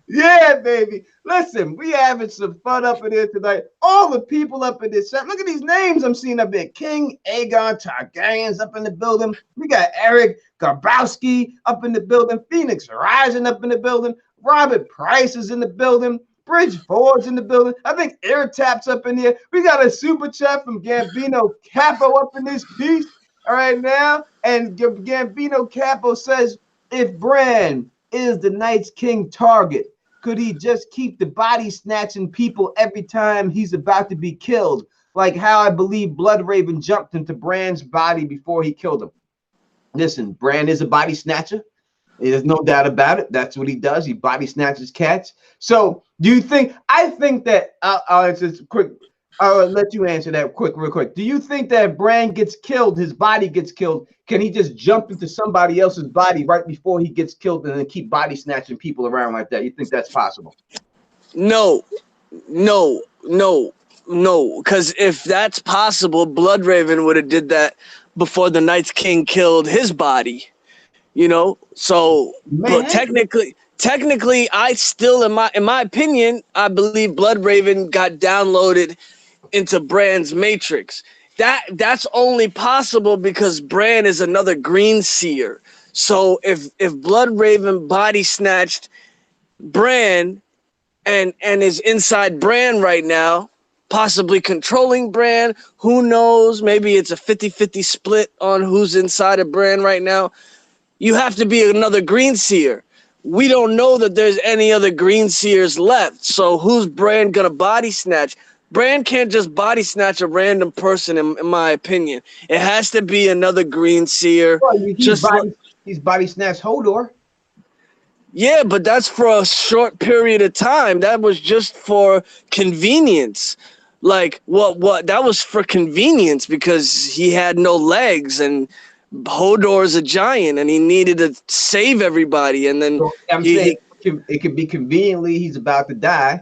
Yeah, baby. Listen, we having some fun up in here tonight. All the people up in this chat. Look at these names I'm seeing up here. King Aegon Targaryen's up in the building. We got Eric Garbowski up in the building. Phoenix Rising up in the building. Robert Price is in the building. Bridge Ford's in the building. I think Air Tap's up in here. We got a super chat from Gambino Capo up in this piece. All right now. And Gambino Capo says, if Bran is the Night's King target, could he just keep the body snatching people every time he's about to be killed? Like how I believe Bloodraven jumped into Bran's body before he killed him. Listen, Bran is a body snatcher. There's no doubt about it. That's what he does. He body snatches cats. So do you think, I think that, I'll answer this quick. I'll let you answer that real quick. Do you think that if Bran gets killed, his body gets killed, can he just jump into somebody else's body right before he gets killed and then keep body snatching people around like that? You think that's possible? No. Because if that's possible, Bloodraven would have did that before the Night's King killed his body. So but technically, I still, in my opinion, I believe Bloodraven got downloaded into Bran's matrix. That's only possible because Bran is another green seer. So if Bloodraven body snatched Bran and is inside Bran right now, possibly controlling Bran, who knows? Maybe it's a 50-50 split on who's inside of Bran right now. You have to be another green seer. We don't know that there's any other green seers left. So who's Bran gonna body snatch? Bran can't just body snatch a random person, in my opinion. It has to be another green seer. Well, he's body snatched Hodor. Yeah, but that's for a short period of time. That was just for convenience. Like what that was for convenience because he had no legs and Hodor's a giant and he needed to save everybody and then So I'm saying he it could be conveniently he's about to die,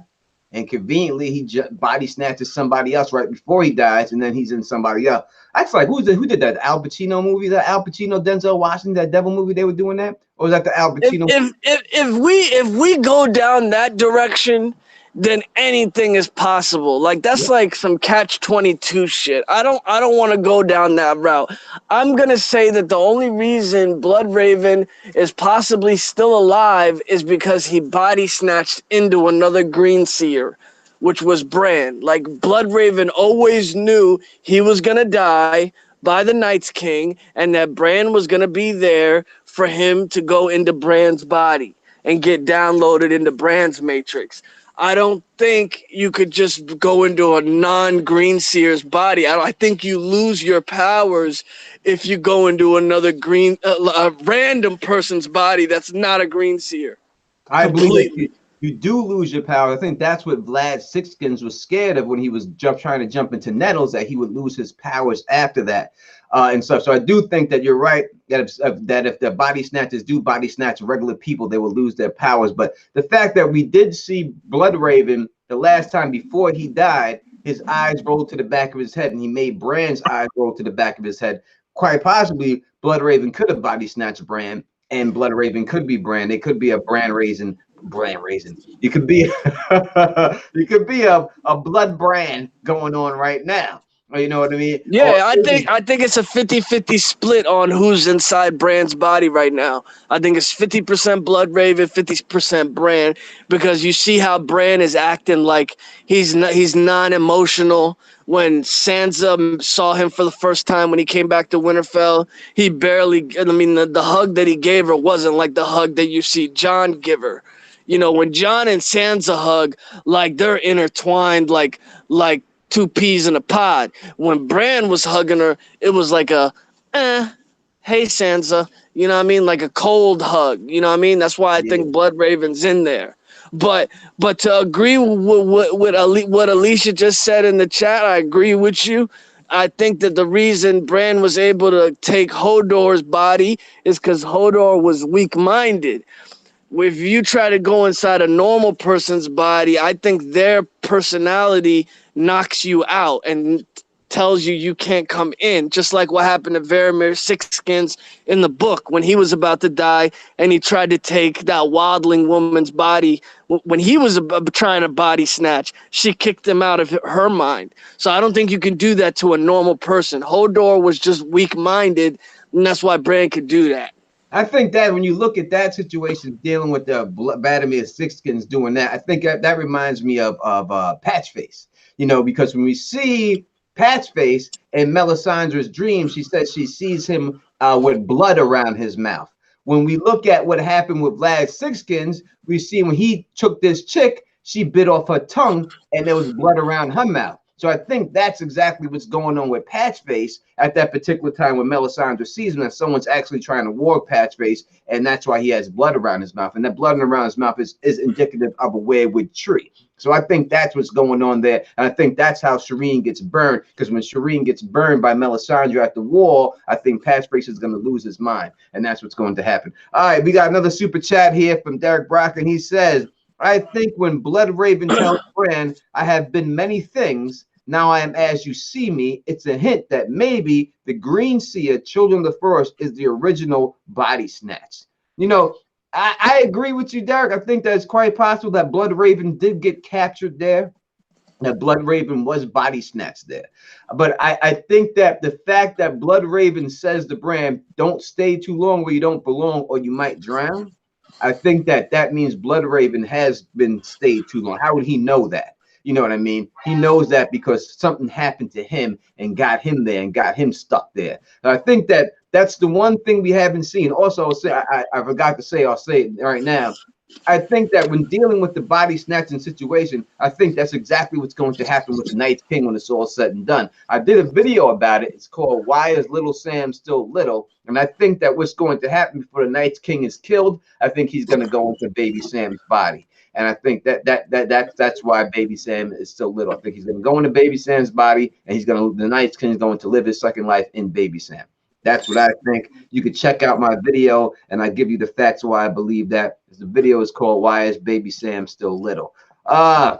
and conveniently he body snatches somebody else right before he dies, and then he's in somebody else. That's like who did that? The Al Pacino movie, the Al Pacino Denzel Washington, that devil movie they were doing that, or was that the Al Pacino? if we go down that direction, then anything is possible. Like that's like some catch-22 shit. I don't want to go down that route. I'm gonna say that the only reason Bloodraven is possibly still alive is because he body snatched into another green seer, which was Bran. Like Bloodraven always knew he was gonna die by the Night's King and that Bran was gonna be there for him to go into Bran's body and get downloaded into Bran's matrix. I don't think you could just go into a non-green seer's body. I think you lose your powers if you go into another a random person's body that's not a green seer. I believe Completely. that you do lose your power. I think that's what Vlad Sixskins was scared of when he was trying to jump into Nettles, that he would lose his powers after that and stuff. So I do think that you're right that if the body snatchers do body snatch regular people, they will lose their powers. But the fact that we did see Bloodraven the last time before he died, his eyes rolled to the back of his head, and he made Bran's eyes roll to the back of his head. Quite possibly, Bloodraven could have body snatched Bran, and Bloodraven could be Bran. It could be a Bran raisin. You could be you could be a blood Bran going on right now. You know what I mean? Yeah, I think it's a 50-50 split on who's inside Bran's body right now. I think it's 50% Bloodraven, 50% Bran, because you see how Bran is acting like he's non-emotional. When Sansa saw him for the first time when he came back to Winterfell, he barely. I mean, the hug that he gave her wasn't like the hug that you see Jon give her. You know, when Jon and Sansa hug, like they're intertwined, like two peas in a pod. When Bran was hugging her, it was like a, hey Sansa, you know what I mean? Like a cold hug, you know what I mean? That's why I think Bloodraven's in there. But to agree with what Alicia just said in the chat, I agree with you. I think that the reason Bran was able to take Hodor's body is because Hodor was weak-minded. If you try to go inside a normal person's body, I think their personality knocks you out and tells you can't come in, just like what happened to Varamir Sixskins in the book when he was about to die and he tried to take that wildling woman's body. When he was trying to body snatch, she kicked him out of her mind. So I don't think you can do that to a normal person. Hodor was just weak-minded, and that's why Bran could do that. I think that when you look at that situation, dealing with the Vladimir Sixskins doing that, I think that reminds me of Patchface. You know, because when we see Patchface in Melisandre's dream, she says she sees him with blood around his mouth. When we look at what happened with Vlad Sixskins, we see when he took this chick, she bit off her tongue and there was blood around her mouth. So I think that's exactly what's going on with Patchface at that particular time when Melisandre sees him, that someone's actually trying to war Patchface, and that's why he has blood around his mouth. And that blood around his mouth is indicative of a weirwood tree. So I think that's what's going on there. And I think that's how Shireen gets burned, because when Shireen gets burned by Melisandre at the wall, I think Patchface is going to lose his mind. And that's what's going to happen. All right, we got another super chat here from Derek Brock, and he says, I think when Bloodraven tells Bran, I have been many things, now I am as you see me, it's a hint that maybe the Green Seer, Children of the Forest, is the original body snatch. You know, I agree with you, Derek. I think that it's quite possible that Bloodraven did get captured there, that Bloodraven was body snatched there. But I think that the fact that Bloodraven says to Bran, don't stay too long where you don't belong or you might drown, I think that means Bloodraven has been stayed too long. How would he know that? You know what I mean? He knows that because something happened to him and got him there and got him stuck there. And I think that's the one thing we haven't seen. Also, I forgot to say, I'll say it right now. I think that when dealing with the body snatching situation, I think that's exactly what's going to happen with the Night's King when it's all said and done. I did a video about it. It's called "Why Is Little Sam Still Little?" And I think that what's going to happen before the Night's King is killed, I think he's going to go into Baby Sam's body. And I think that's why Baby Sam is still little. I think he's going to go into Baby Sam's body, and the Night's King is going to live his second life in Baby Sam. That's what I think. You can check out my video, and I give you the facts why I believe that. The video is called "Why Is Baby Sam Still Little?" And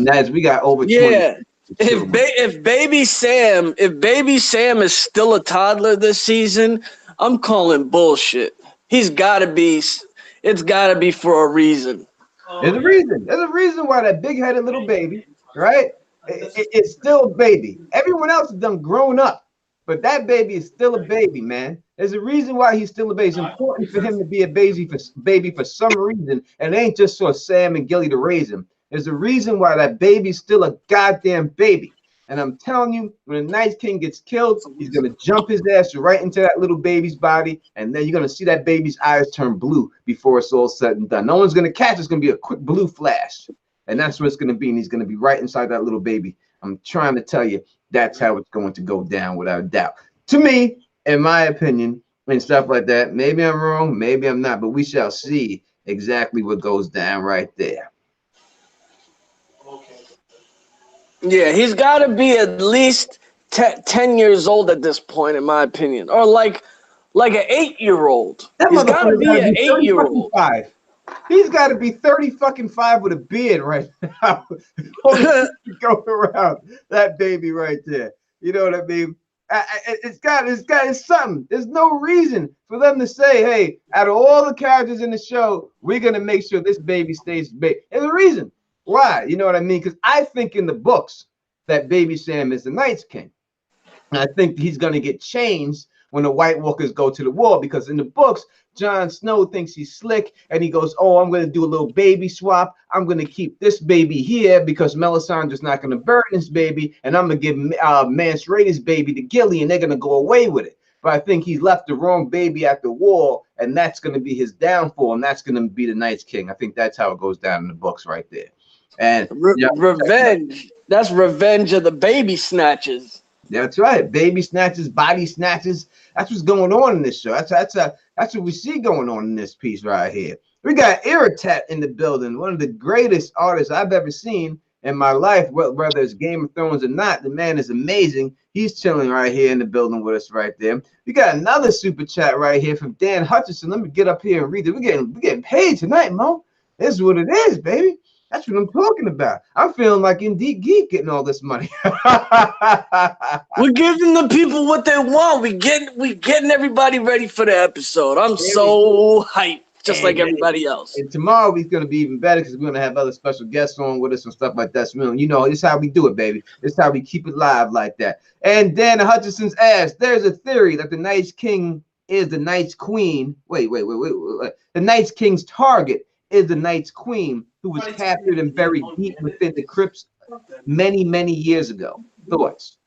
that is, we got over 20. If Baby Sam is still a toddler this season, I'm calling bullshit. He's got to be. It's got to be for a reason. There's a reason. There's a reason why that big-headed little baby, right? It's still a baby. Everyone else is done grown up. But that baby is still a baby, man. There's a reason why he's still a baby. It's important for him to be a baby for some reason, and it ain't just for Sam and Gilly to raise him. There's a reason why that baby's still a goddamn baby. And I'm telling you, when the Night King gets killed, he's gonna jump his ass right into that little baby's body, and then you're gonna see that baby's eyes turn blue before it's all said and done. No one's gonna catch. It's gonna be a quick blue flash, and that's what it's gonna be. And he's gonna be right inside that little baby. I'm trying to tell you. That's how it's going to go down without a doubt. To me, in my opinion, and stuff like that, maybe I'm wrong, maybe I'm not, but we shall see exactly what goes down right there. Yeah, he's got to be at least 10 years old at this point, in my opinion. Or like an 8-year-old. He's got to be an 8-year-old. He's got to be 30-5 with a beard right now. Go around that baby right there. You know what I mean? It's something. There's no reason for them to say, hey, out of all the characters in the show, we're going to make sure this baby stays big. There's a reason. Why? You know what I mean? Because I think in the books that Baby Sam is the Night's King. And I think he's going to get changed when the White Walkers go to the war, because in the books, Jon Snow thinks he's slick, and he goes, oh, I'm going to do a little baby swap. I'm going to keep this baby here because Melisandre's not going to burn this baby, and I'm going to give Mance Rayder's baby to Gilly, and they're going to go away with it. But I think he left the wrong baby at the war, and that's going to be his downfall, and that's going to be the Night's King. I think that's how it goes down in the books right there. And revenge. That's revenge of the baby snatchers. That's right. Baby snatches, body snatches. That's what's going on in this show. That's what we see going on in this piece right here. We got Iratat in the building, one of the greatest artists I've ever seen in my life, whether it's Game of Thrones or not. The man is amazing. He's chilling right here in the building with us right there. We got another super chat right here from Dan Hutchinson. Let me get up here and read it. We're getting paid tonight, Mo. This is what it is, baby. That's what I'm talking about. I'm feeling like Indeed Geek getting all this money. We're giving the people what they want. We getting everybody ready for the episode. I'm so hyped, just like everybody else. And tomorrow we're gonna be even better because we're gonna have other special guests on with us and stuff like that. So, you know, this is how we do it, baby. This is how we keep it live like that. And Dan Hutchinson's asked, there's a theory that the Night's King is the Night's Queen. Wait. The Night's King's target is the Night's Queen, who was captured and buried deep within the crypts many, many years ago. Thoughts?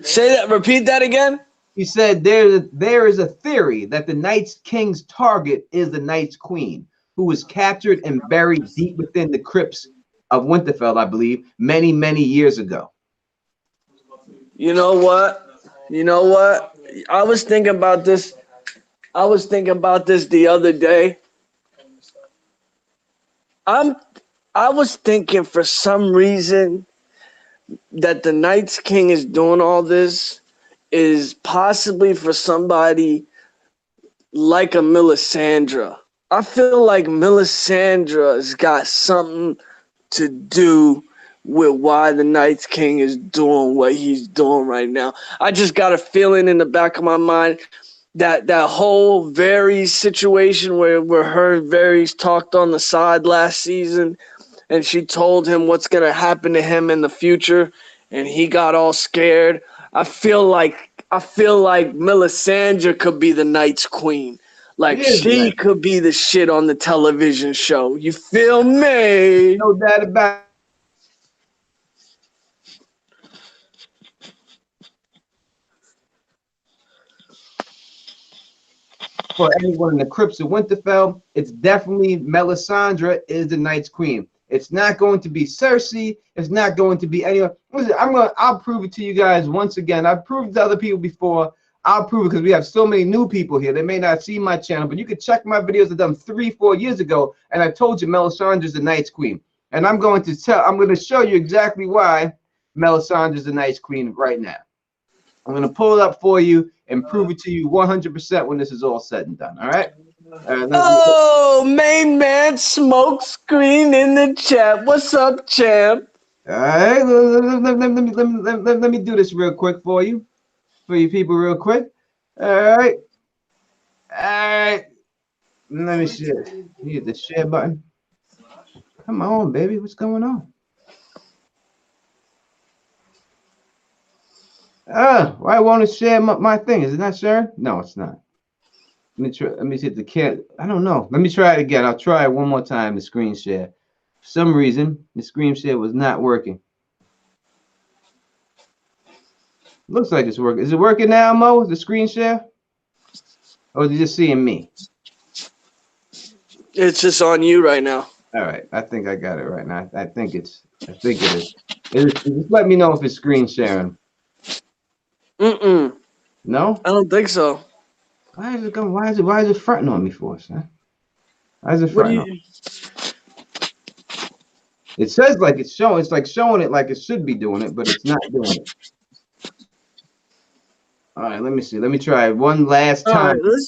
Say that. Repeat that again. He said there is a theory that the Night's King's target is the Night's Queen, who was captured and buried deep within the crypts of Winterfell, I believe, many, many years ago. You know what? I was thinking about this. The other day. I was thinking for some reason that the Night's King is doing all this is possibly for somebody like a Melisandre. I feel like Melisandre has got something to do with why the Night's King is doing what he's doing right now. I just got a feeling in the back of my mind that whole Varys situation where Varys talked on the side last season, and she told him what's gonna happen to him in the future, and he got all scared. I feel like Melisandre could be the Night's Queen. Like she could be the shit on the television show. You feel me? No doubt about it. for anyone in the crypts of Winterfell, it's definitely Melisandre is the Night's Queen. It's not going to be Cersei. It's not going to be anyone. Listen, I'll prove it to you guys once again. I've proved it to other people before. I'll prove it because we have so many new people here. They may not see my channel, but you can check my videos I've done 3-4 years ago, and I told you Melisandre is the Night's Queen. And I'm going to show you exactly why Melisandre is the Night's Queen right now. I'm going to pull it up for you and prove it to you 100% when this is all said and done. All right? Oh, main man smoke screen in the chat. What's up, champ? All right. Let me do this real quick for you people real quick. All right. All right. Let me share. You hit the share button. Come on, baby. What's going on? Why won't it share my thing? Is it not sharing? No, it's not. Let me try. Let me see if the cat. I don't know. Let me try it again. I'll try it one more time. The screen share. For some reason, the screen share was not working. Looks like it's working. Is it working now, Mo? The screen share? Or is it just seeing me? It's just on you right now. All right. I think I got it right now. I think it is. Just let me know if it's screen sharing. No? I don't think so. Why is it going? Why is it fronting on me for, son? Why is it fronting on me? It says like it's showing. It's like showing it like it should be doing it, but it's not doing it. All right, let me see. Let me try it one last time. Right,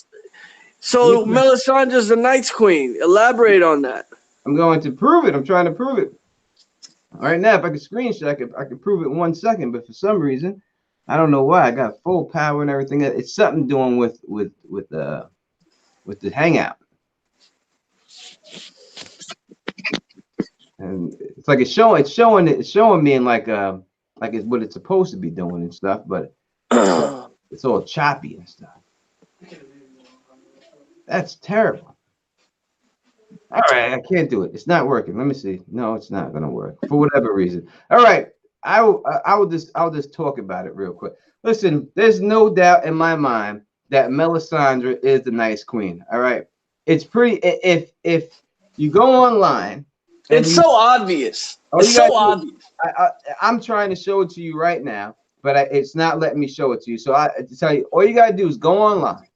so Melisandre's the Night's Queen. Elaborate on that. I'm going to prove it. I'm trying to prove it. All right, now if I could screenshot, I could prove it in 1 second. But for some reason, I don't know why. I got full power and everything. It's something doing with the Hangout. And it's like it's showing me in like it's what it's supposed to be doing and stuff, but it's all choppy and stuff. That's terrible. All right, I can't do it. It's not working. Let me see. No, it's not gonna work for whatever reason. All right, I'll just talk about it real quick. Listen, there's no doubt in my mind that Melisandre is the Night's Queen. All right, it's pretty. If you go online, it's so obvious. It's so obvious. I'm trying to show it to you right now, but it's not letting me show it to you. So I tell you, all you gotta do is go online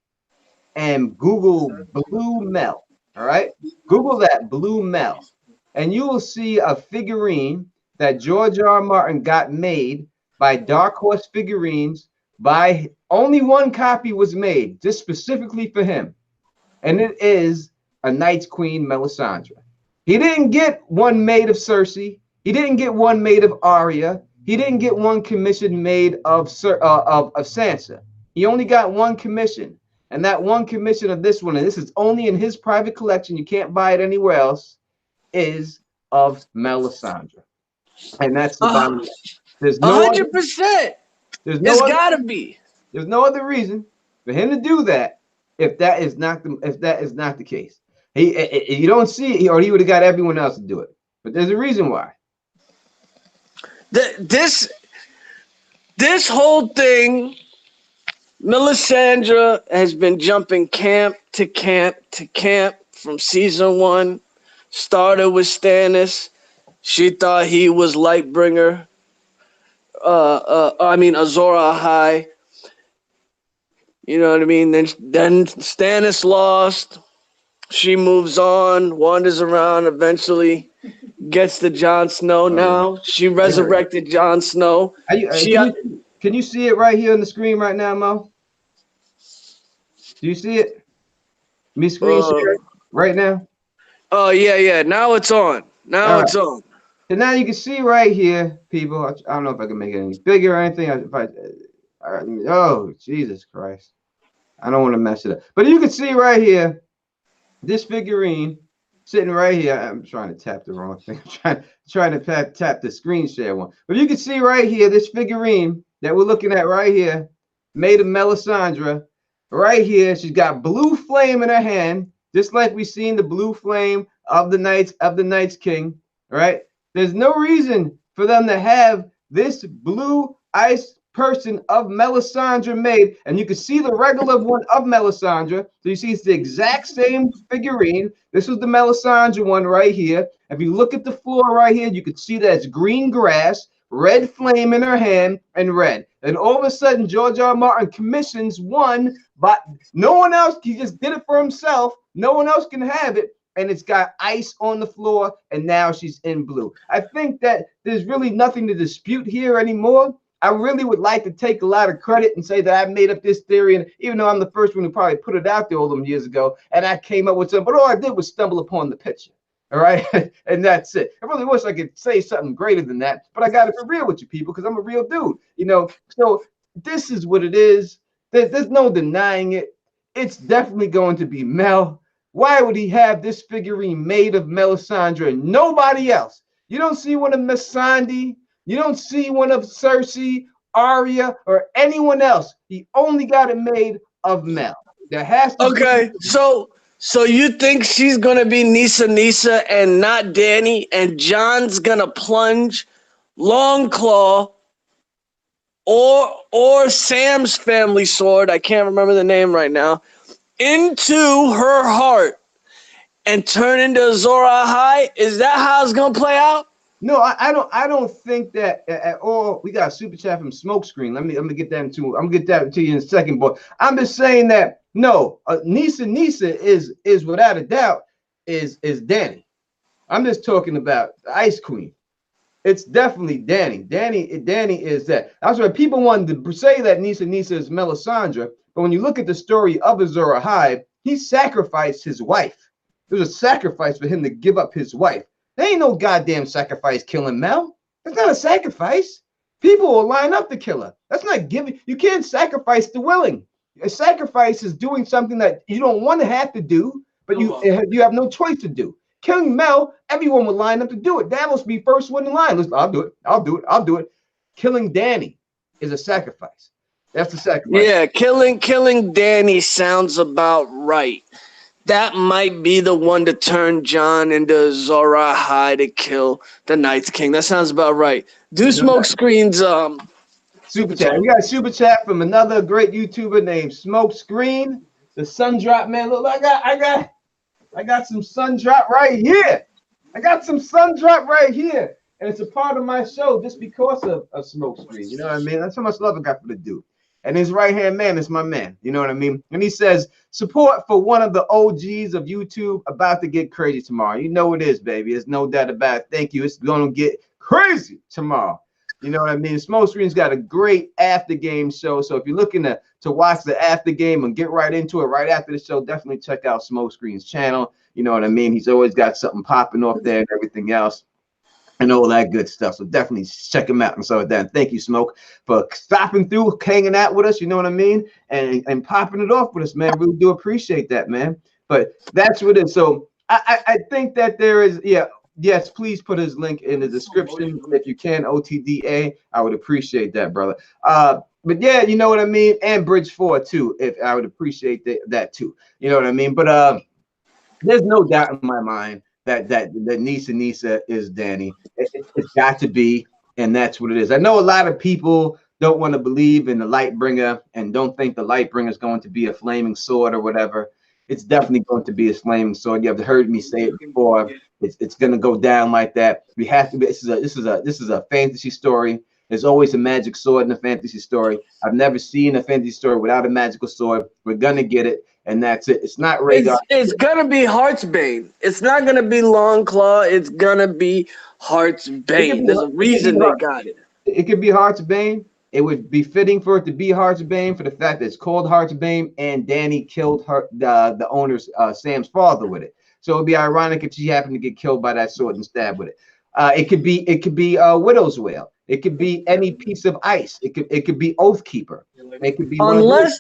and Google Blue Mel. All right, Google that Blue Mel, and you will see a figurine that George R. Martin got made by Dark Horse Figurines. By only one copy was made, just specifically for him, and it is a Night's Queen Melisandre. He didn't get one made of Cersei. He didn't get one made of Arya. He didn't get one commission made of Sansa. He only got one commission. And that one commission of this one, and this is only in his private collection, you can't buy it anywhere else, is of Melisandre. And that's the bottom line. There's no 100%. There's gotta be. There's no other reason for him to do that if that is not the case. You don't see it, or he would have got everyone else to do it. But there's a reason why. This whole thing, Melisandre has been jumping camp to camp to camp from season 1. Started with Stannis. She thought he was Lightbringer. Azor Ahai. You know what I mean? Then Stannis lost. She moves on, wanders around, eventually gets to Jon Snow. Now she resurrected Jon Snow. Can you see it right here on the screen right now, Mo? Do you see it? Me screen share right now? Oh, yeah. Now it's on. It's on. So now you can see right here, people. I don't know if I can make it any bigger or anything. Oh, Jesus Christ. I don't want to mess it up. But you can see right here, this figurine sitting right here. I'm trying to tap the wrong thing. I'm trying to tap the screen share one. But you can see right here, this figurine that we're looking at right here, made of Melisandre. Right here, she's got blue flame in her hand, just like we've seen the blue flame of the Night's King. Right? There's no reason for them to have this blue ice person of Melisandre made, and you can see the regular one of Melisandre. So you see it's the exact same figurine. This was the Melisandre one right here. If you look at the floor right here, you can see that it's green grass, red flame in her hand, and red. And all of a sudden, George R. R. Martin commissions one, but no one else. He just did it for himself. No one else can have it. And it's got ice on the floor, and now she's in blue. I think that there's really nothing to dispute here anymore. I really would like to take a lot of credit and say that I made up this theory, and even though I'm the first one who probably put it out there all them years ago, and I came up with something, but all I did was stumble upon the picture. All right, and that's it. I really wish I could say something greater than that, but I got to be real with you people because I'm a real dude, you know. So this is what it is. There's no denying it. It's definitely going to be Mel. Why would he have this figurine made of Melisandre and nobody else? You don't see one of Melisandre. You don't see one of Cersei, Arya, or anyone else. He only got it made of Mel. There has to be. So you think she's gonna be Nissa and not Dany, and Jon's gonna plunge Longclaw or Sam's family sword, I can't remember the name right now, into her heart and turn into Azor Ahai? Is that how it's gonna play out? No, I don't think that at all. We got a super chat from Smokescreen. Let me get that to. I'm gonna get that to you in a second, but I'm just saying that no, Nissa is without a doubt is Dany. I'm just talking about the Ice Queen. It's definitely Dany. Dany is that. That's why people wanted to say that Nissa is Melisandre, but when you look at the story of Azor Ahai, he sacrificed his wife. It was a sacrifice for him to give up his wife. There ain't no goddamn sacrifice killing Mel. That's not a sacrifice. People will line up to kill her. That's not giving. You can't sacrifice the willing. A sacrifice is doing something that you don't want to have to do, but you have no choice to do. Killing Mel, everyone would line up to do it. Davos be first one in line. Listen, I'll do it. Killing Dany is a sacrifice. That's the sacrifice. Yeah, killing Dany sounds about right. That might be the one to turn Jon into Azor Ahai to kill the Night's King. That sounds about right. Do Smokescreen's super chat. We got a super chat from another great YouTuber named Smokescreen. The sun drop man. Look, I got some sun drop right here. And it's a part of my show just because of Smokescreen. You know what I mean? That's how much love I got for the dude. And his right-hand man is my man. You know what I mean? And he says, support for one of the OGs of YouTube about to get crazy tomorrow. You know it is, baby. There's no doubt about it. Thank you. It's going to get crazy tomorrow. You know what I mean? Smokescreen's got a great after-game show. So if you're looking to watch the after-game and get right into it right after the show, definitely check out Smokescreen's channel. You know what I mean? He's always got something popping off there and everything else. And all that good stuff. So definitely check him out and so that. Thank you, Smoke, for stopping through, hanging out with us. You know what I mean? And popping it off with us, man. Really do appreciate that, man. But that's what it is. So I think that there is, yes, please put his link in the description if you can. OTDA. I would appreciate that, brother. But yeah, you know what I mean? And Bridge 4 too. If I would appreciate that too. You know what I mean? But there's no doubt in my mind that Nissa is Dany. It's got to be, and that's what it is. I know a lot of people don't want to believe in the Lightbringer and don't think the Lightbringer is going to be a flaming sword or whatever. It's definitely going to be a flaming sword. You have heard me say it before. It's going to go down like that. We have to be. This is a fantasy story. There's always a magic sword in a fantasy story. I've never seen a fantasy story without a magical sword. We're gonna get it, and that's it. It's not Rhaegar. It's gonna be Heartsbane. It's not gonna be Longclaw. It's gonna be Heartsbane. There's a reason they got it. It could be Heartsbane. It would be fitting for it to be Heartsbane for the fact that it's called Heartsbane, and Dany killed the owner's Sam's father with it. So it'd be ironic if she happened to get killed by that sword and stabbed with it. It could be Widow's Wail. It could be any piece of ice. It could be Oathkeeper. It could be unless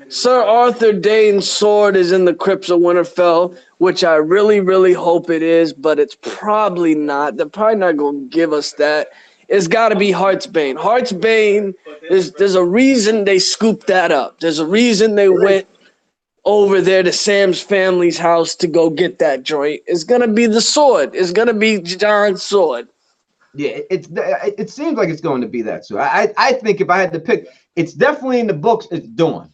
Sir Arthur Dayne's sword is in the crypts of Winterfell, which I really, really hope it is, but it's probably not. They're probably not going to give us that. It's got to be Heartsbane. Heartsbane, there's a reason they scooped that up. There's a reason they went over there to Sam's family's house to go get that joint. It's going to be the sword. It's going to be Jon's sword. Yeah, it seems like it's going to be that. So I think if I had to pick, it's definitely in the books. It's Dawn.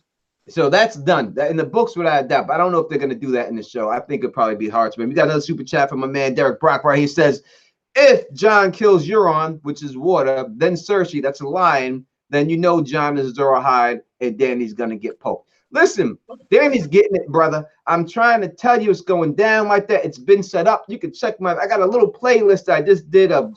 So that's done. In the books, without a doubt. But I don't know if they're going to do that in the show. I think it'd probably be hard to. We got another super chat from my man Derek Brock right here. He says, if Jon kills Euron, which is water, then Cersei, that's a lion, then you know Jon is Azor Ahai and Dany's going to get poked. Listen, Dany's getting it, brother. I'm trying to tell you it's going down like that. It's been set up. You can check I got a little playlist I just did of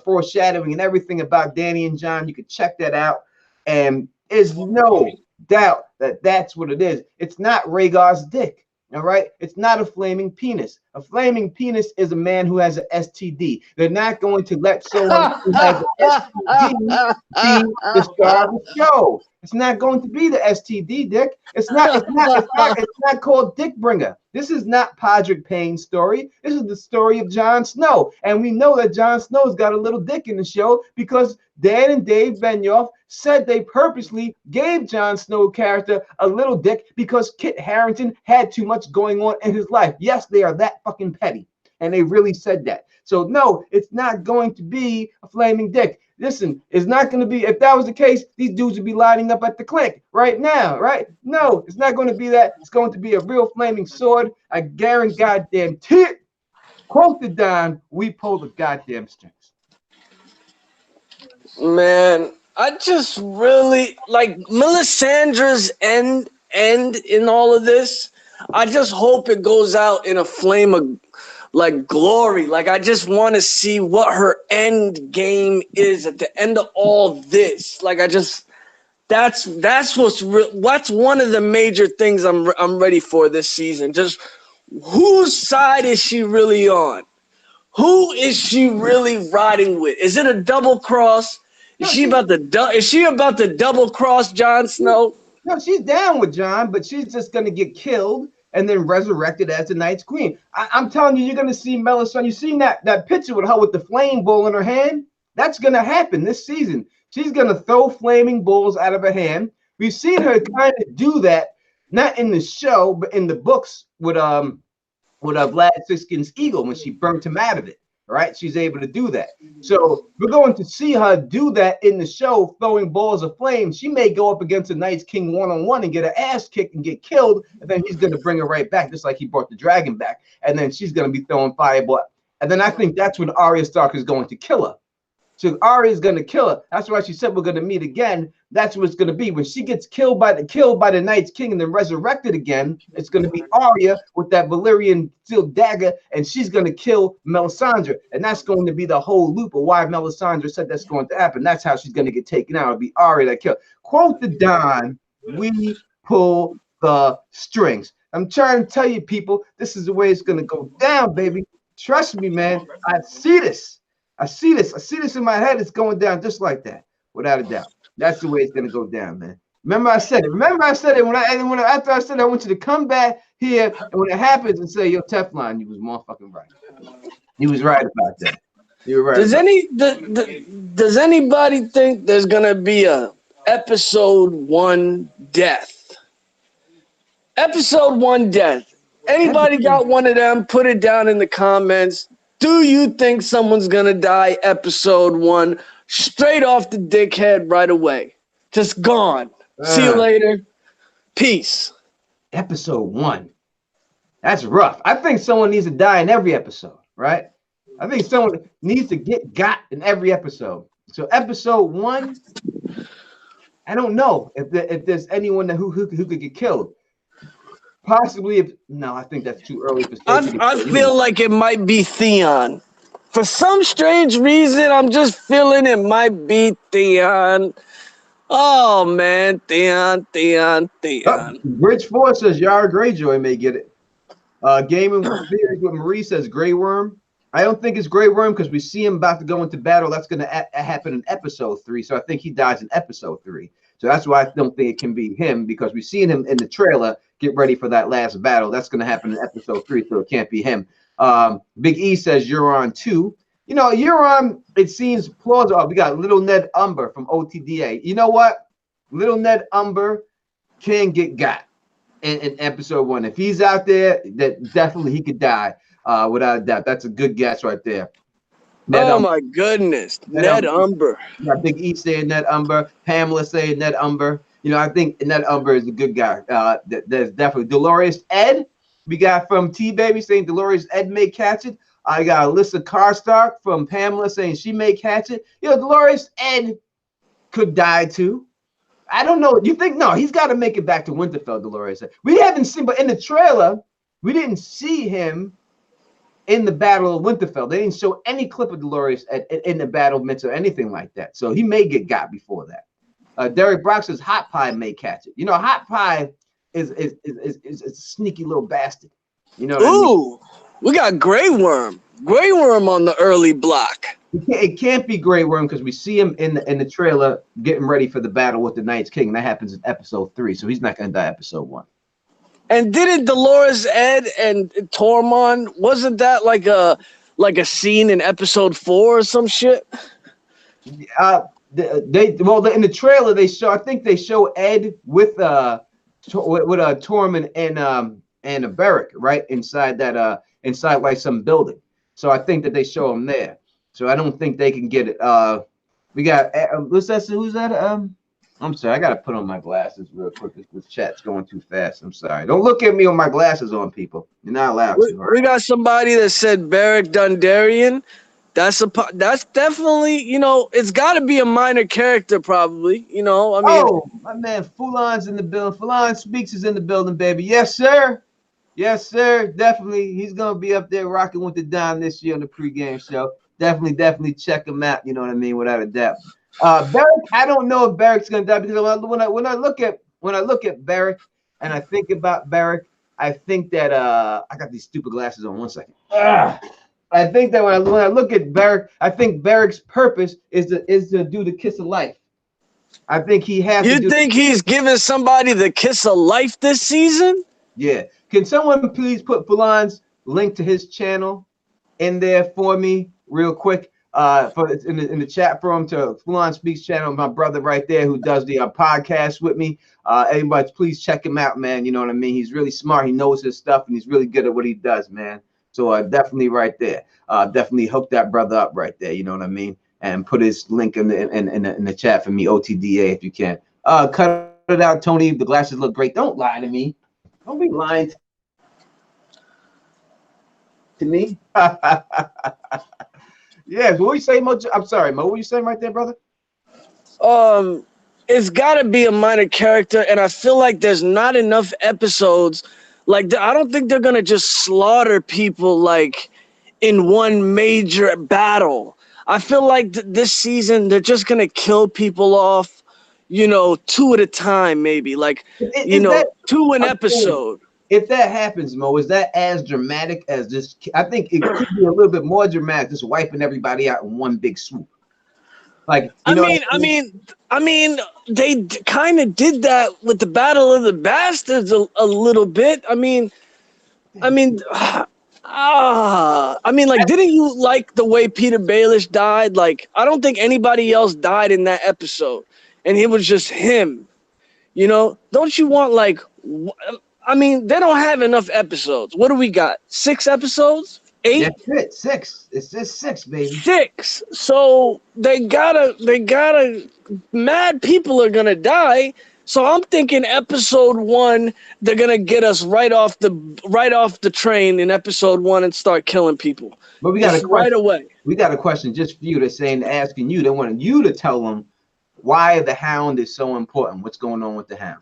foreshadowing and everything about Dany and Jon. You can check that out. And there's no doubt that that's what it is. It's not Rhaegar's dick. All right, it's not a flaming penis. A flaming penis is a man who has an STD. They're not going to let someone who has an STD be the star of the show. It's not going to be the STD, Dick. It's not called Dick Bringer. This is not Podrick Payne's story. This is the story of Jon Snow. And we know that Jon Snow's got a little dick in the show because Dan and Dave Benioff said they purposely gave Jon Snow character a little dick because Kit Harington had too much going on in his life. Yes, they are that fucking petty. And they really said that. So no, it's not going to be a flaming dick. Listen, it's not going to be, if that was the case, these dudes would be lining up at the clink right now, right? No, it's not going to be that. It's going to be a real flaming sword. I guarantee goddamn tit. Quote the Don, we pull the goddamn strings. Man, I just really like Melisandre's end in all of this. I just hope it goes out in a flame of like glory. Like I just want to see what her end game is at the end of all this. Like I just that's what's one of the major things I'm ready for this season. Just whose side is she really on? Who is she really riding with? Is it a double cross? Is she about to double cross Jon Snow? No, she's down with Jon, but she's just gonna get killed and then resurrected as the Night's Queen. I'm telling you, you're gonna see Melisandre. You seen that picture with her with the flame bull in her hand? That's gonna happen this season. She's gonna throw flaming bulls out of her hand. We've seen her kind of do that, not in the show, but in the books with Vlad Siskin's eagle when she burnt him out of it. Right? She's able to do that. So we're going to see her do that in the show, throwing balls of flame. She may go up against the Night's King one-on-one and get her ass kicked and get killed, and then he's going to bring her right back, just like he brought the dragon back. And then she's going to be throwing fireball. And then I think that's when Arya Stark is going to kill her. So Arya is going to kill her. That's why she said we're going to meet again. That's what it's going to be. When she gets killed by the Night's King and then resurrected again, it's going to be Arya with that Valyrian steel dagger, and she's going to kill Melisandre. And that's going to be the whole loop of why Melisandre said that's going to happen. That's how she's going to get taken out. It'll be Arya that killed. Quote the Don, we pull the strings. I'm trying to tell you, people, this is the way it's going to go down, baby. Trust me, man. I see this. I see this in my head. It's going down just like that, without a doubt. That's the way it's gonna go down, man. Remember I said it. After I said it, I want you to come back here, and when it happens, and say, "Yo, Teflon, you was motherfucking right. You was right about that. You were right." Does anybody think there's gonna be a episode 1 death? Episode 1 death. Anybody got one of them? Put it down in the comments. Do you think someone's gonna die episode 1 straight off the dickhead right away? Just gone. See you later. Peace. Episode 1. That's rough. I think someone needs to die in every episode, right? I think someone needs to get got in every episode. So episode 1, I don't know if there's anyone who could get killed. Possibly I think that's too early for I feel like it might be Theon. For some strange reason, I'm just feeling it might be Theon. Oh man, Theon. Bridge 4 says Yara Greyjoy may get it. Gaming Theories with Marie says Grey Worm. I don't think it's Grey Worm because we see him about to go into battle. That's going to happen in episode 3. So I think he dies in episode 3. So that's why I don't think it can be him, because we've seen him in the trailer get ready for that last battle. That's going to happen in episode 3, so it can't be him. Big E says Euron 2. You know, Euron, it seems plausible. We got Little Ned Umber from OTDA. You know what? Little Ned Umber can get got in episode 1. If he's out there, that definitely he could die without a doubt. That's a good guess right there. Ned Oh Umber. my goodness, Ned Ned Umber. Umber. You got Big E saying Ned Umber. Pamela saying Ned Umber. You know, I think Ned Umber is a good guy. There's definitely Dolores Ed. We got from T Baby saying Dolores Ed may catch it. I got Alyssa Karstark from Pamela saying she may catch it. You know, Dolores Ed could die too. I don't know. You think no? He's got to make it back to Winterfell. Dolores Ed. We haven't seen, but in the trailer, we didn't see him in the Battle of Winterfell. They didn't show any clip of Dolores in the Battle of Winterfell or anything like that. So he may get got before that. Derek Brock says Hot Pie may catch it. You know, Hot Pie is a sneaky little bastard. You know what I mean? Ooh, we got Grey Worm. Grey Worm on the early block. It can't be Grey Worm because we see him in the trailer getting ready for the battle with the Night's King. That happens in episode 3, so he's not going to die episode 1. And didn't Dolores Ed and Tormund, wasn't that like a scene in episode 4 or some shit? In the trailer they show, I think they show Ed with Tormund and a Beric right inside that inside like some building. So I think that they show him there. So I don't think they can get it. We got who's that? I'm sorry, I gotta put on my glasses real quick. This chat's going too fast. I'm sorry. Don't look at me with my glasses on, people. You're not allowed to. Right? We got somebody that said Beric Dondarrion. That's definitely, you know, it's got to be a minor character, probably. You know, I mean. Oh, my man, Fulan's in the building. Fulan Speaks is in the building, baby. Yes, sir. Yes, sir. Definitely, he's gonna be up there rocking with the Don this year on the pregame show. Definitely check him out. You know what I mean, without a doubt. Beric, I don't know if Beric's gonna die because when I look at Beric and I think about Beric, I think that I got these stupid glasses on. 1 second. I think that when I look at Beric, I think Beric's purpose is to do the kiss of life. I think he has. You think he's giving somebody the kiss of life this season? Yeah. Can someone please put Fulan's link to his channel in there for me, real quick? In the chat forum to Fulan Speaks channel, my brother right there who does the podcast with me. Everybody, please check him out, man. You know what I mean? He's really smart. He knows his stuff, and he's really good at what he does, man. So definitely right there. Definitely hook that brother up right there. You know what I mean? And put his link in the chat for me, OTDA, if you can. Cut it out, Tony. The glasses look great. Don't lie to me. Don't be lying to me. Yes, what were you saying, Mo? I'm sorry, Mo. What were you saying right there, brother? It's got to be a minor character, and I feel like there's not enough episodes. Like, I don't think they're gonna just slaughter people like in one major battle. I feel like this season they're just gonna kill people off, you know, 2 at a time, maybe. Like, you know, 2 an episode. If that happens, Mo, is that as dramatic as this? I think it could be a little bit more dramatic, just wiping everybody out in one big swoop. Like, I mean, they kind of did that with the Battle of the Bastards a little bit. I mean, like, didn't you like the way Peter Baelish died? Like, I don't think anybody else died in that episode, and it was just him. You know, don't you want like? I mean, they don't have enough episodes. What do we got? 6 episodes? 8? That's it. 6. It's just 6, baby. 6. So they gotta. Mad people are gonna die. So I'm thinking episode 1, they're gonna get us right off the train in episode 1 and start killing people. But we got a question right away. We got a question just for you. They're asking you. They wanted you to tell them why the Hound is so important. What's going on with the Hound?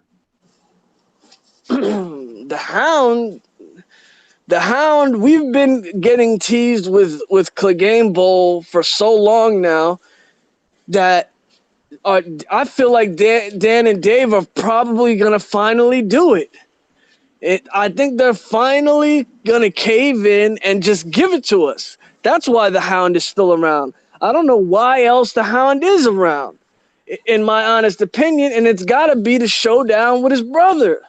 The Hound, we've been getting teased with Clegane Bowl for so long now that I feel like Dan and Dave are probably going to finally do it. I think they're finally going to cave in and just give it to us. That's why the Hound is still around. I don't know why else the Hound is around, in my honest opinion, and it's got to be the showdown with his brother.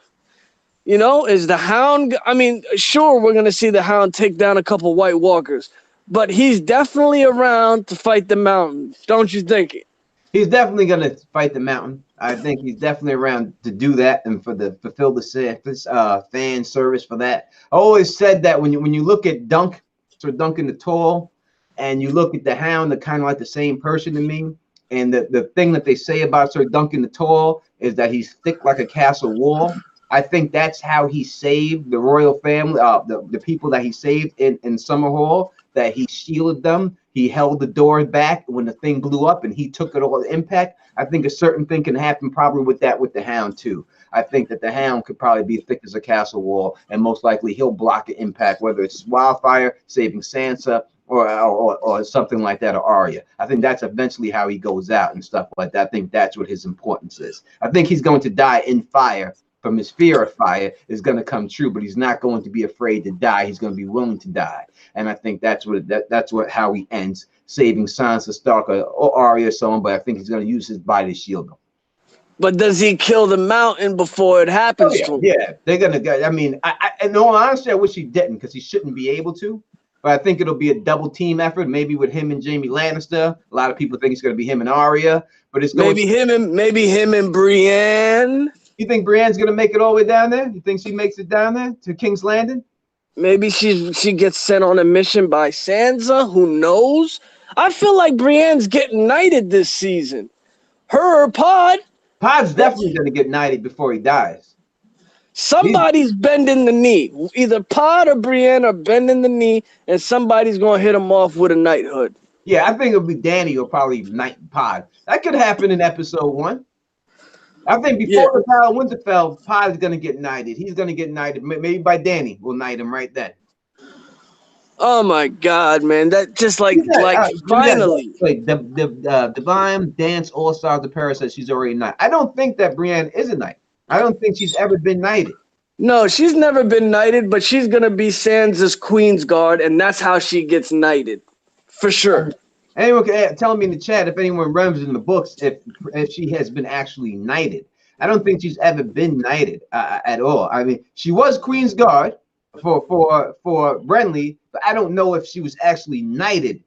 You know, is the Hound, I mean, sure, we're going to see the Hound take down a couple White Walkers, but he's definitely around to fight the Mountain. Don't you think? He's definitely going to fight the Mountain. I think he's definitely around to do that and fulfill the fan service for that. I always said that when you look at Duncan the Tall, and you look at the Hound, they're kind of like the same person to me. And the thing that they say about Sir Duncan the Tall is that he's thick like a castle wall. I think that's how he saved the royal family, the people that he saved in Summerhall, that he shielded them. He held the door back when the thing blew up and he took it all the impact. I think a certain thing can happen probably with the Hound too. I think that the Hound could probably be thick as a castle wall, and most likely he'll block an impact, whether it's Wildfire saving Sansa or something like that, or Arya. I think that's eventually how he goes out and stuff like that. I think that's what his importance is. I think he's going to die in fire. From his fear of fire is going to come true, but he's not going to be afraid to die. He's going to be willing to die, and I think that's how he ends, saving Sansa Stark or Arya or someone. But I think he's going to use his body to shield them. But does he kill the Mountain before it happens to him? Yeah, they're gonna go. I mean, in all honesty, I wish he didn't, because he shouldn't be able to. But I think it'll be a double team effort, maybe with him and Jaime Lannister. A lot of people think it's going to be him and Arya, but it's going maybe him and Brienne. You think Brienne's going to make it all the way down there? You think she makes it down there to King's Landing? Maybe she gets sent on a mission by Sansa. Who knows? I feel like Brienne's getting knighted this season. Her or Pod. Pod's definitely going to get knighted before he dies. Somebody's bending the knee. Either Pod or Brienne are bending the knee, and somebody's going to hit him off with a knighthood. Yeah, I think it'll be Dany or probably knight Pod. That could happen in episode 1. I think before the Battle of Winterfell, Pod is going to get knighted. He's going to get knighted. Maybe by Dany will knight him right then. Oh my God, man! That just finally. Like the Divine Dance All Stars of Paris says she's already knighted. I don't think that Brienne is a knight. I don't think she's ever been knighted. No, she's never been knighted, but she's gonna be Sansa's Queen's Guard, and that's how she gets knighted, for sure. Anyone can tell me in the chat if anyone remembers in the books if she has been actually knighted. I don't think she's ever been knighted at all. I mean, she was Queen's Guard for Renly, but I don't know if she was actually knighted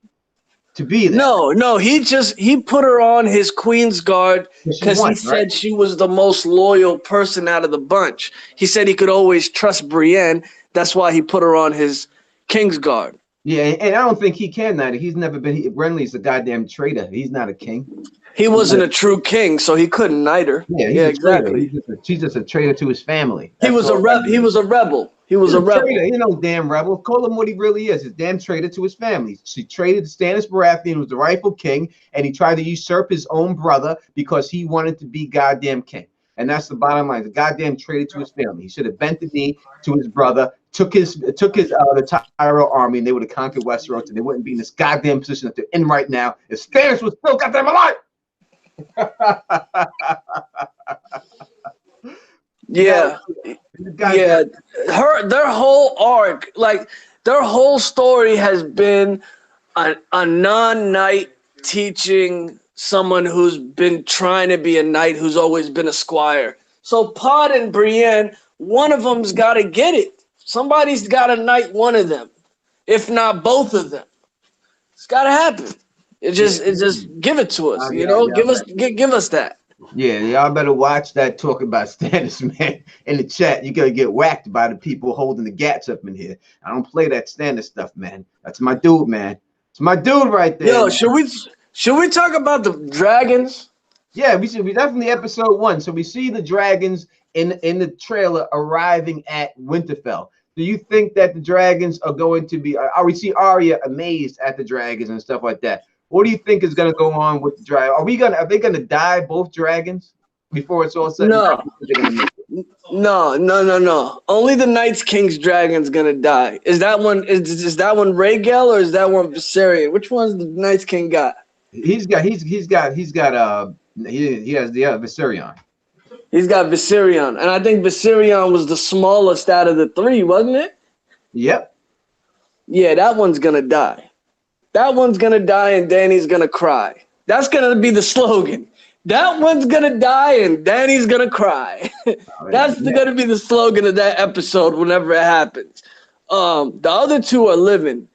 to be there. No, he put her on his Queen's Guard because he said she was the most loyal person out of the bunch. He said he could always trust Brienne. That's why he put her on his King's Guard. Yeah, and I don't think he can knight her. He's never been. Renly's a goddamn traitor. He's not a king. He wasn't a true king, so he couldn't knight her. Yeah, exactly. She's just a traitor to his family. He was a rebel. He was a rebel. Traitor. You know, damn rebel. Call him what he really is. He's a damn traitor to his family. She traded Stannis Baratheon, who was the rightful king, and he tried to usurp his own brother because he wanted to be goddamn king. And that's the bottom line. The goddamn traitor to his family. He should have bent the knee to his brother, took the Tyrell army, and they would have conquered Westeros, and they wouldn't be in this goddamn position that they're in right now if Stannis was still goddamn alive. Yeah. Their whole arc, like their whole story has been a non-knight teaching someone who's been trying to be a knight, who's always been a squire. So Pod and Brienne, one of them's got to get it. Somebody's got to knight one of them, if not both of them. It's got to happen. It just give it to us, give us that. Yeah, y'all better watch that talk about Stannis, man. In the chat, you're gonna get whacked by the people holding the gats up in here. I don't play that Stannis stuff, man. That's my dude, man. It's my dude right there. Yo, man. Should we talk about the dragons? Yeah, we definitely episode 1. So we see the dragons in the trailer arriving at Winterfell. Do you think that the dragons are going to be? We see Arya amazed at the dragons and stuff like that. What do you think is going to go on with the dragon? Are they going to die, both dragons, before it's all said? No. Only the Night's King's dragon's going to die. Is that one Rhaegal or is that one Viserion? Which one's the Night's King got? He has the Viserion. He's got Viserion, and I think Viserion was the smallest out of the 3, wasn't it? Yep. Yeah, that one's going to die. That one's going to die and Dany's going to cry. That's going to be the slogan. That one's going to die and Dany's going to cry. That's going to be the slogan of that episode whenever it happens. The other 2 are living.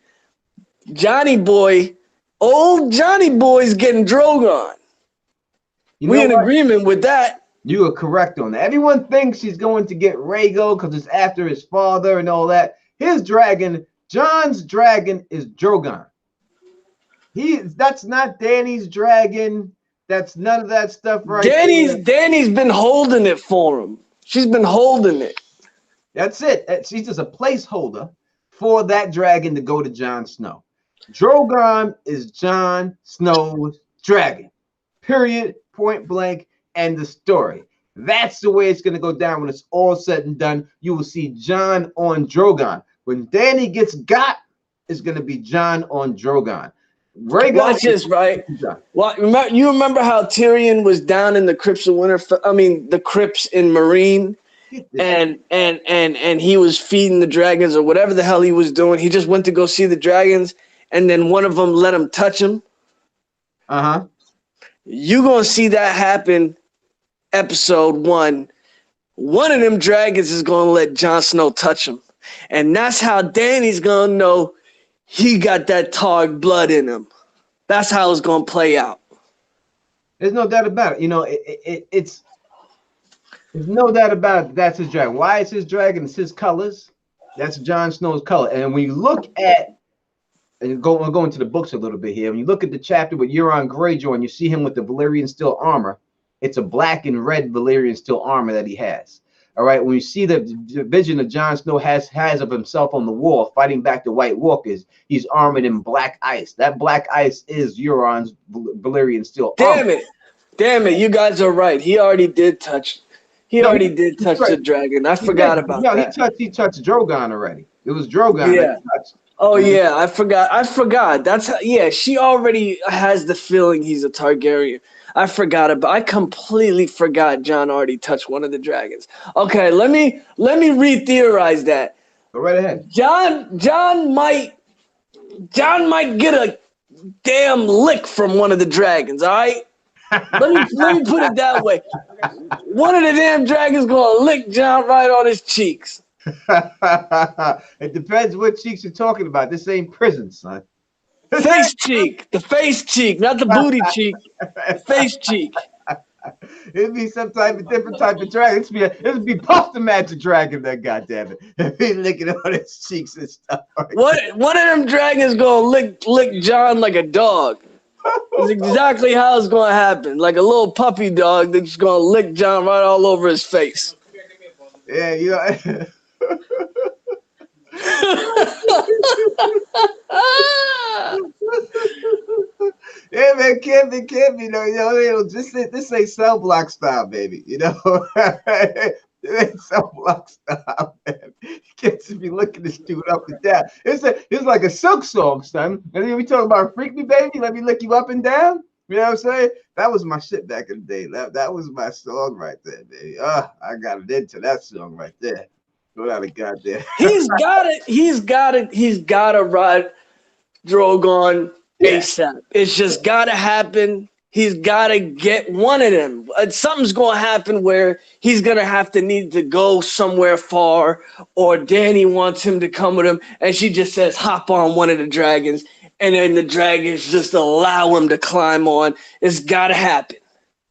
Old Johnny Boy's getting Drogon. We in agreement with that. You are correct on that. Everyone thinks he's going to get Rhaegal because it's after his father and all that. His dragon, Jon's dragon, is Drogon. That's not Dany's dragon. That's none of that stuff right there. Dany's been holding it for him. She's been holding it. That's it. She's just a placeholder for that dragon to go to Jon Snow. Drogon is Jon Snow's dragon. Period. Point blank. End the story. That's the way it's going to go down when it's all said and done. You will see Jon on Drogon. When Dany gets got, it's going to be Jon on Drogon. Watch this, right? You remember how Tyrion was down in the crypts of Winterfell? I mean, the crypts in Marine, and he was feeding the dragons or whatever the hell he was doing. He just went to go see the dragons, and then one of them let him touch him. You gonna see that happen. Episode 1. One of them dragons is gonna let Jon Snow touch him, and that's how Dany's gonna know he got that Targ blood in him. That's how it's gonna play out. There's no doubt about it. You know, there's no doubt about it. That's his dragon. Why is his dragon? It's his colors. That's Jon Snow's color. And when you look at, and we'll go into the books a little bit here. When you look at the chapter with Euron Greyjoy and you see him with the Valyrian steel armor, it's a black and red Valyrian steel armor that he has. All right. When you see the vision of Jon Snow has of himself on the wall fighting back the White Walkers, he's armored in black ice. That black ice is Euron's Valyrian steel armor. Damn it! You guys are right. He already did touch. He already did touch the dragon. I forgot about that. He touched Drogon already. It was Drogon that he touched. Oh yeah, I forgot. That's how, yeah. She already has the feeling he's a Targaryen. I completely forgot Jon already touched one of the dragons. Okay, let me re-theorize that. Go right ahead. Jon might get a damn lick from one of the dragons. All right. Let me put it that way. One of the damn dragons gonna lick Jon right on his cheeks. It depends what cheeks you're talking about. This ain't prison, son. Face cheek. The face cheek, not the booty cheek. Face cheek. It'd be some different type of dragon. It'd be Puff the Magic Dragon, that goddamn it. It'd be licking on his cheeks and stuff. One of them dragons gonna lick Jon like a dog. That's exactly how it's gonna happen. Like a little puppy dog that's gonna lick Jon right all over his face. Yeah, you know. Yeah, man, can't be. You know, this ain't cell block style, baby. You know, it ain't cell block style, man. You can't be looking this dude up and down. It's like a silk song, son. And then we talking about freak me, baby. Let me lick you up and down. You know what I'm saying? That was my shit back in the day. That was my song right there, baby. I got it into that song right there. Without a goddamn. He's got to ride Drogon ASAP. It's just got to happen. He's got to get one of them. Something's going to happen where he's going to need to go somewhere far, or Dany wants him to come with him, and she just says, hop on one of the dragons, and then the dragons just allow him to climb on. It's got to happen.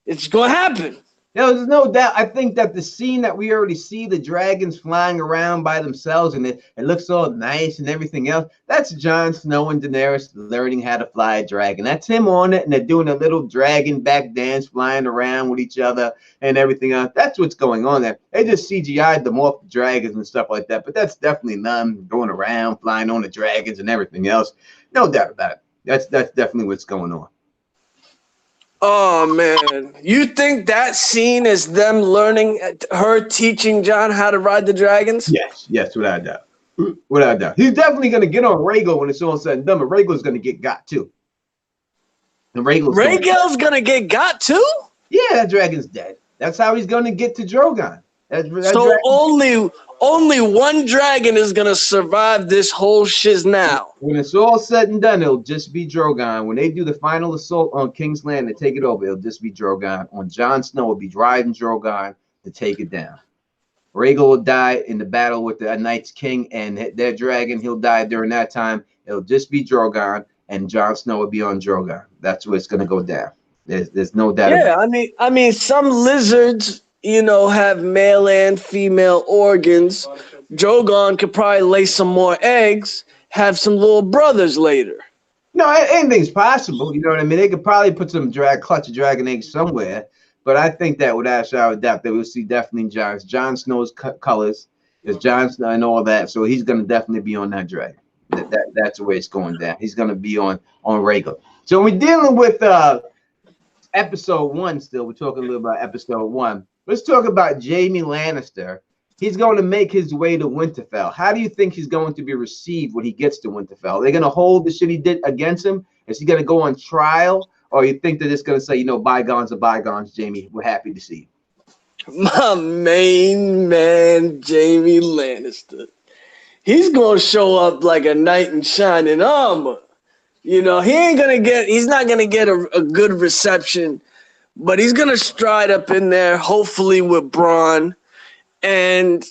It's going to happen. There's no doubt. I think that the scene that we already see, the dragons flying around by themselves, and it looks all nice and everything else, that's Jon Snow and Daenerys learning how to fly a dragon. That's him on it, and they're doing a little dragon back dance, flying around with each other and everything else. That's what's going on there. They just CGI'd them off the dragons and stuff like that, but that's definitely them going around, flying on the dragons and everything else. No doubt about it. That's definitely what's going on. Oh, man. You think that scene is them learning, her teaching Jon how to ride the dragons? Yes, without a doubt. Without a doubt. He's definitely going to get on Rhaegal when it's all said and done, but Rhaegal's going to get got too. And Rhaegal's going to get got too? Yeah, that dragon's dead. That's how he's going to get to Drogon. So only one dragon is going to survive this whole shiz now. When it's all said and done, it'll just be Drogon. When they do the final assault on King's Land to take it over, it'll just be Drogon. On Jon Snow will be riding Drogon to take it down. Rhaegal will die in the battle with the Night's King and their dragon. He'll die during that time. It'll just be Drogon, and Jon Snow will be on Drogon. That's where it's going to go down. There's no doubt. Yeah, I mean, some lizards, have male and female organs. Drogon could probably lay some more eggs, have some little brothers later. No, anything's possible. You know what I mean? They could probably put some clutch of dragon eggs somewhere. But I think that without a shadow of doubt, that we'll see definitely Jon Snow's colors. There's Jon Snow and all that. So he's going to definitely be on that dragon. That's the way it's going down. He's going to be on Rhaegar. So we're dealing with episode 1 still. We're talking a little about episode 1. Let's talk about Jaime Lannister. He's going to make his way to Winterfell. How do you think he's going to be received when he gets to Winterfell? They're going to hold the shit he did against him? Is he going to go on trial? Or you think that it's going to say, bygones are bygones, Jaime? We're happy to see you. My main man, Jaime Lannister. He's going to show up like a knight in shining armor. He's not going to get a good reception, but he's going to stride up in there, hopefully with Bran. And,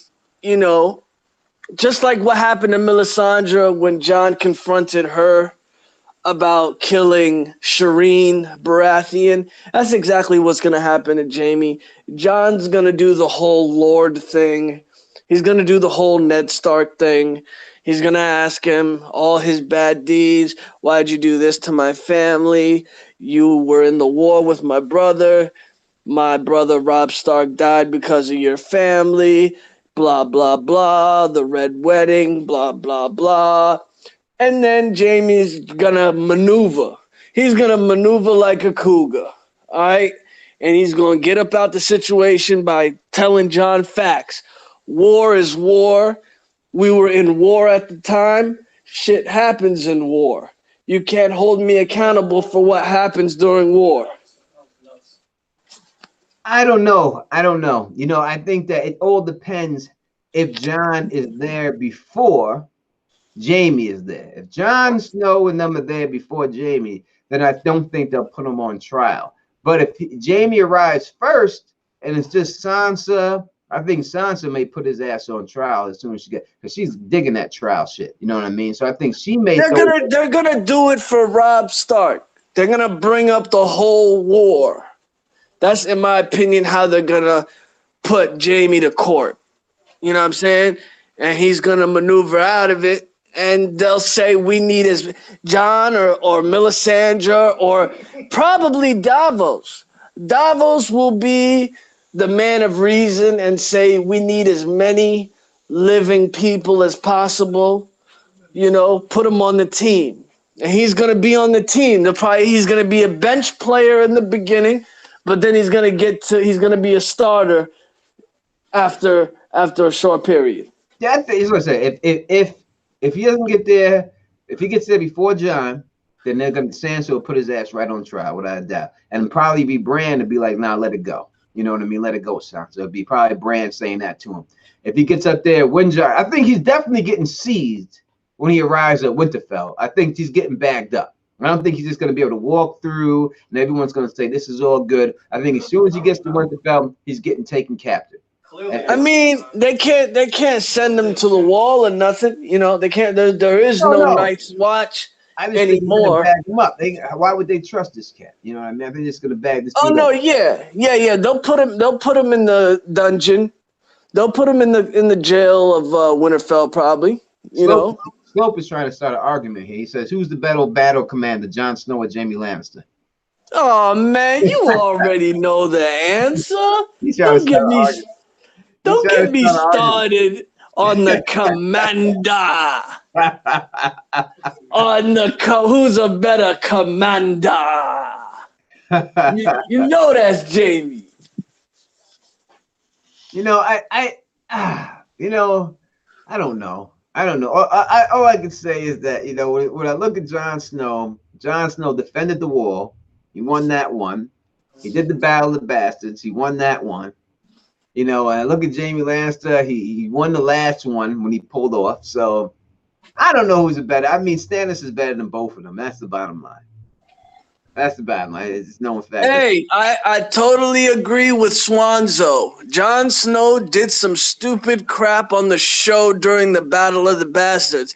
just like what happened to Melisandre when Jon confronted her about killing Shireen Baratheon, that's exactly what's going to happen to Jaime. Jon's going to do the whole Lord thing. He's going to do the whole Ned Stark thing. He's going to ask him all his bad deeds. Why'd you do this to my family? You were in the war with my brother. My brother Robb Stark died because of your family. Blah, blah, blah. The Red Wedding. Blah, blah, blah. And then Jaime's going to maneuver. He's going to maneuver like a cougar. All right? And he's going to get up out the situation by telling Jon facts. War is war. We were in war at the time. Shit happens in war. You can't hold me accountable for what happens during war. I don't know. I think that it all depends if Jon is there before Jaime is there. If Jon Snow and them are there before Jaime, then I don't think they'll put him on trial. But if Jaime arrives first and it's just Sansa, I think Sansa may put his ass on trial as soon as she gets, because she's digging that trial shit. You know what I mean? So I think she may. They're gonna do it for Robb Stark. They're gonna bring up the whole war. That's, in my opinion, how they're gonna put Jaime to court. You know what I'm saying? And he's gonna maneuver out of it. And they'll say we need his Jon or Melisandre or probably Davos. Davos will be the man of reason and say we need as many living people as possible. Put him on the team. And he's going to be on the team. He's going to be a bench player in the beginning, but then he's going to be a starter after a short period. Yeah, I think, what I say, if he doesn't get there, if he gets there before Jon, then Sansa will put his ass right on trial without a doubt, and probably be Bran to be like, "Nah, let it go." You know what I mean? Let it go, Sansa. It'll be probably Bran saying that to him. If he gets up there, I think he's definitely getting seized when he arrives at Winterfell. I think he's getting bagged up. I don't think he's just going to be able to walk through, and everyone's going to say this is all good. I think as soon as he gets to Winterfell, he's getting taken captive. I mean, they can't send them to the wall or nothing. They can't. There is no Night's Watch anymore. Bag him up. Why would they trust this cat? You know what I mean? They're just gonna bag this. Oh no, yeah. They'll put him in the dungeon. They'll put him in the jail of Winterfell, probably. Slope is trying to start an argument here. He says, "Who's the battle commander, Jon Snow or Jaime Lannister?" Oh man, you already know the answer. Don't get me started on the commander. Who's a better commander? You know that's Jaime. I don't know. All I can say is that when I look at Jon Snow defended the wall. He won that one. He did the Battle of the Bastards. He won that one. And I look at Jaime Lannister. He won the last one when he pulled off. So I don't know who's a better. I mean, Stannis is better than both of them. That's the bottom line. It's known fact. Hey, I totally agree with Swanzo. Jon Snow did some stupid crap on the show during the Battle of the Bastards.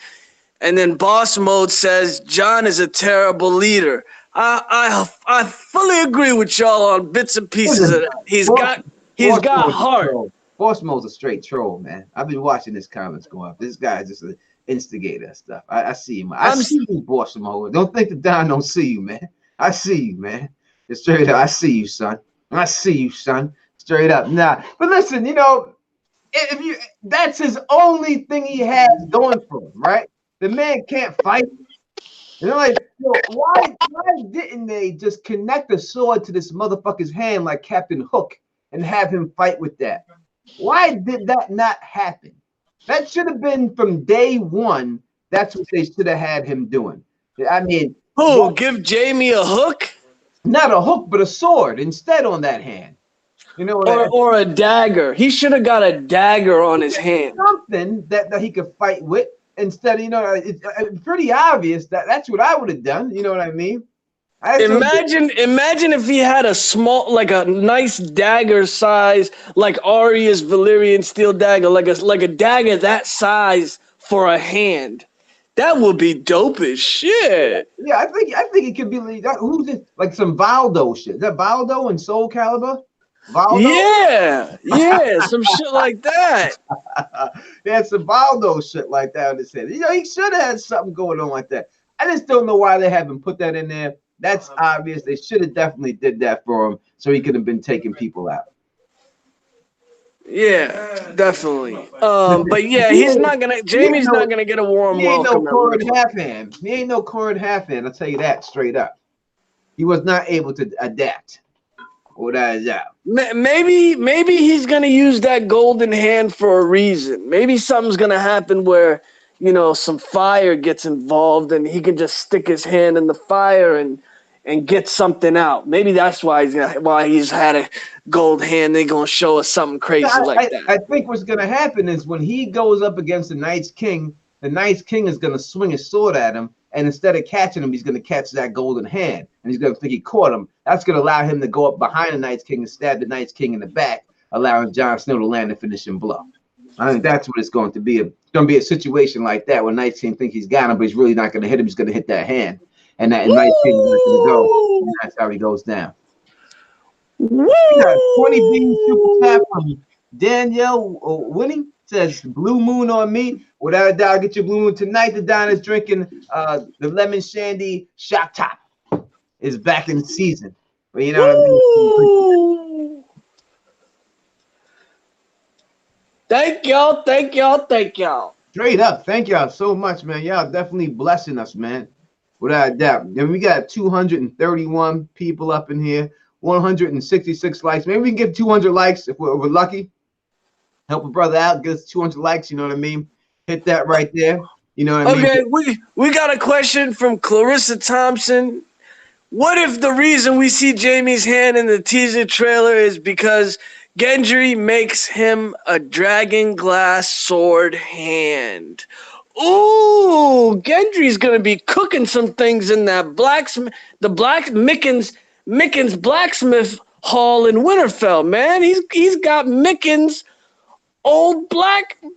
And then Boss Mode says Jon is a terrible leader. I fully agree with y'all on bits and pieces of that. He's got heart. Boss Mode's a straight troll, man. I've been watching his comments go up. This guy is just instigator stuff. I see you, man. I see you, boss mode. Don't think the Don don't see you, man. I see you, man. It's straight up. I see you, son. I see you, son. Straight up. Nah, but listen, if you that's his only thing he has going for him, right? The man can't fight. Like, why didn't they just connect a sword to this motherfucker's hand like Captain Hook and have him fight with that? Why did that not happen? That should have been from day one. That's what they should have had him doing. I mean, give Jaime a hook? Not a hook, but a sword instead on that hand. Or a dagger. He should have got a dagger on his hand. Something that he could fight with. Instead, it's pretty obvious that's what I would have done. You know what I mean? Imagine if he had a small, like a nice dagger size, like Arya's Valyrian steel dagger, like a dagger that size for a hand. That would be dope as shit. Yeah, I think it could be who's it? Like some Valdo shit. Is that Valdo and Soul Calibur? Valdo? Yeah, some shit like that. Yeah, some Valdo shit like that on his head. He should have had something going on like that. I just don't know why they haven't put that in there. That's obvious. They should have definitely did that for him so he could have been taking people out. Yeah, definitely. But yeah, Jaime's not gonna get a warm welcome. He ain't no Corin Halfhand. He ain't no Corin Halfhand. I'll tell you that straight up. He was not able to adapt. Without a doubt. Maybe he's gonna use that golden hand for a reason. Maybe something's gonna happen where some fire gets involved and he can just stick his hand in the fire and get something out. Maybe that's why he's had a gold hand. They're gonna show us something crazy like that. I think what's gonna happen is when he goes up against the Night's King is gonna swing his sword at him, and instead of catching him, he's gonna catch that golden hand, and he's gonna think he caught him. That's gonna allow him to go up behind the Night's King and stab the Night's King in the back, allowing Jon Snow to land the finishing blow. I think that's what it's going to be. It's going to be a situation like that where Night's King thinks he's got him, but he's really not going to hit him. He's going to hit that hand, and Night's King is not going to go. And that's how he goes down. We got 20 beans super chat from Danielle Winning. Says blue moon on me. Without a doubt, get your blue moon tonight. The Dinah's drinking the lemon shandy shock top. Is back in season. But you know what I mean? Thank y'all. Straight up, thank y'all so much, man. Y'all definitely blessing us, man. Without a doubt. And we got 231 people up in here, 166 likes. Maybe we can get 200 likes if we're lucky. Help a brother out, get us 200 likes. You know what I mean? Hit that right there. You know what I mean? Okay, we got a question from Clarissa Thompson. What if the reason we see Jaime's hand in the teaser trailer is because Gendry makes him a dragon glass sword hand? Ooh, Gendry's gonna be cooking some things in that Mickens blacksmith hall in Winterfell, man. He's got Mickens' old blacksmith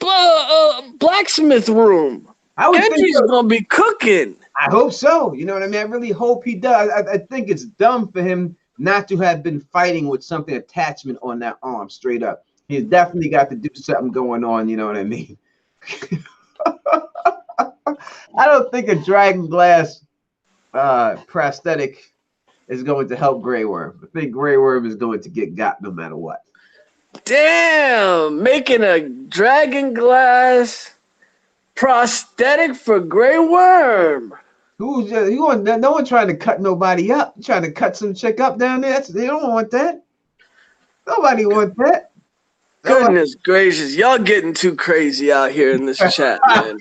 room. Gendry's gonna be cooking. I hope so. You know what I mean? I really hope he does. I think it's dumb for him not to have been fighting with something attachment on that arm straight up. He's definitely got to do something going on. You know what I mean? I don't think a dragon glass prosthetic is going to help Grey Worm. I think Grey Worm is going to get got no matter what. Damn, making a dragon glass prosthetic for Grey Worm. No one trying to cut nobody up. Trying to cut some chick up down there. They don't want that. Nobody wants that. Goodness gracious, y'all getting too crazy out here in this chat, man.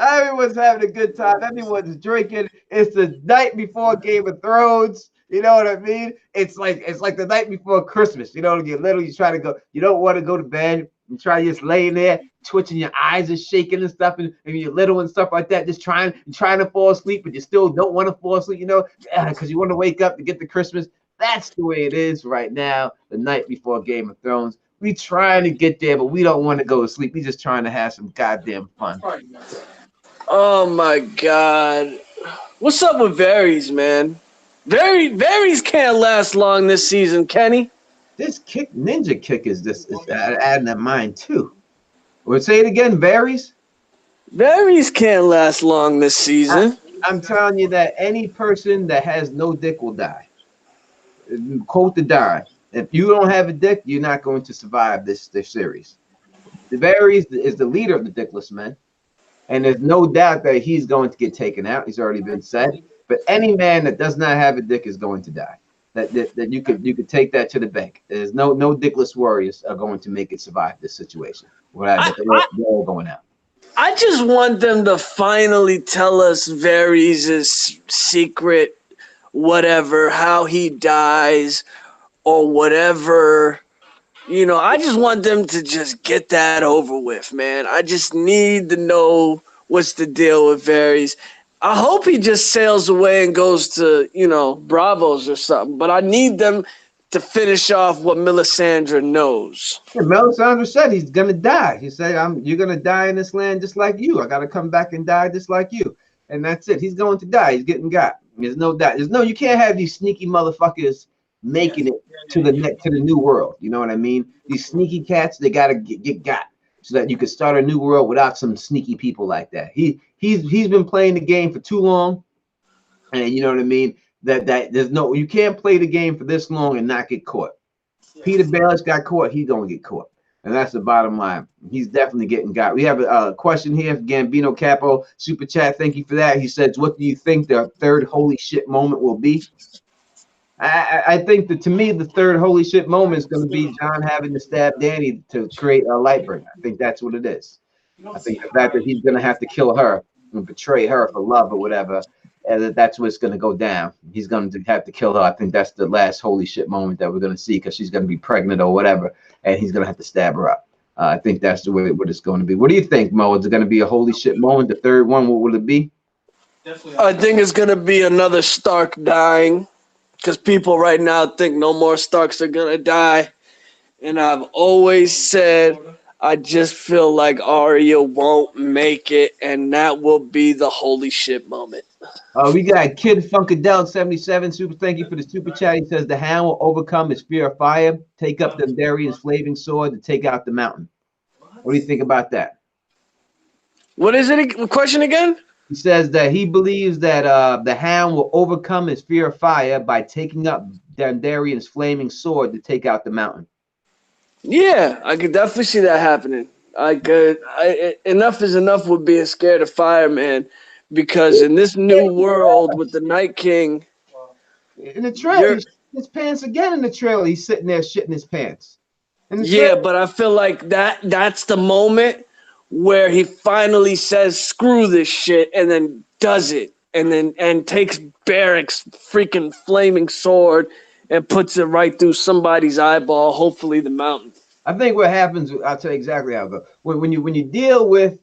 Everyone's having a good time. Everyone's drinking. It's the night before Game of Thrones. You know what I mean? It's like the night before Christmas. You know, you literally try to go. You don't want to go to bed. You try to just lay in there, twitching, your eyes are shaking and stuff, and you're little and stuff like that. Just trying to fall asleep, but you still don't want to fall asleep. You know, because you want to wake up to get to Christmas. That's the way it is right now. The night before Game of Thrones. We trying to get there, but we don't want to go to sleep. We just trying to have some goddamn fun. Oh my God, what's up with Varys, man? Varys can't last long this season, Kenny. This kick, ninja kick, is adding that mind too. We'll say it again, Varys. Varys can't last long this season. I'm telling you that any person that has no dick will die. Quote the die. If you don't have a dick, you're not going to survive this series. The Varys is the leader of the dickless men, and there's no doubt that he's going to get taken out. He's already been said. But any man that does not have a dick is going to die. That you could take that to the bank. There's no dickless warriors are going to make it survive this situation. They're all going out. I just want them to finally tell us Varys' secret, whatever, how he dies, or whatever. You know, I just want them to just get that over with, man. I just need to know what's the deal with Varys. I hope he just sails away and goes to, you know, Bravos or something. But I need them to finish off what Melisandre knows. Yeah, Melisandre said he's gonna die. He said, you're gonna die in this land just like you. I gotta come back and die just like you. And that's it. He's going to die. He's getting got. There's no doubt. You can't have these sneaky motherfuckers making it to the new world. You know what I mean? These sneaky cats, they gotta get got so that you could start a new world without some sneaky people like that. He's been playing the game for too long, and you know what I mean. That you can't play the game for this long and not get caught. Peter Baelish got caught. He's gonna get caught, and that's the bottom line. He's definitely getting got. We have a question here from Gambino Capo super chat. Thank you for that. He says, "What do you think the third holy shit moment will be?" I think that, to me, the third holy shit moment is going to be Jon having to stab Dany to create a Lightbringer. I think that's what it is. I think the fact that he's going to have to kill her and betray her for love or whatever, and that's what's going to go down. He's going to have to kill her. I think that's the last holy shit moment that we're going to see, because she's going to be pregnant or whatever, and he's going to have to stab her up. I think that's the way what it's going to be. What do you think, Mo? Is it going to be a holy shit moment? The third one, what will it be? I think it's going to be another Stark dying, because people right now think no more Starks are going to die. And I've always said I just feel like Arya won't make it, and that will be the holy shit moment. We got Kid Funkadelic 77. Super, thank you for the super chat. He says the Hound will overcome his fear of fire, take up the Darion's flaming sword to take out the mountain. What do you think about that? What is it? Question again? He says that he believes that the Hound will overcome his fear of fire by taking up Darion's flaming sword to take out the mountain. Yeah, I could definitely see that happening. Enough is enough with being scared of fire, man. Because in this new world with the Night King, in the trailer, he shit his pants again. In the trailer, he's sitting there shitting his pants. Yeah, but I feel like that's the moment where he finally says screw this shit, and then does it, and takes Beric's freaking flaming sword and puts it right through somebody's eyeball, hopefully the mountain. I think what happens, I'll tell you exactly how it goes. When you deal with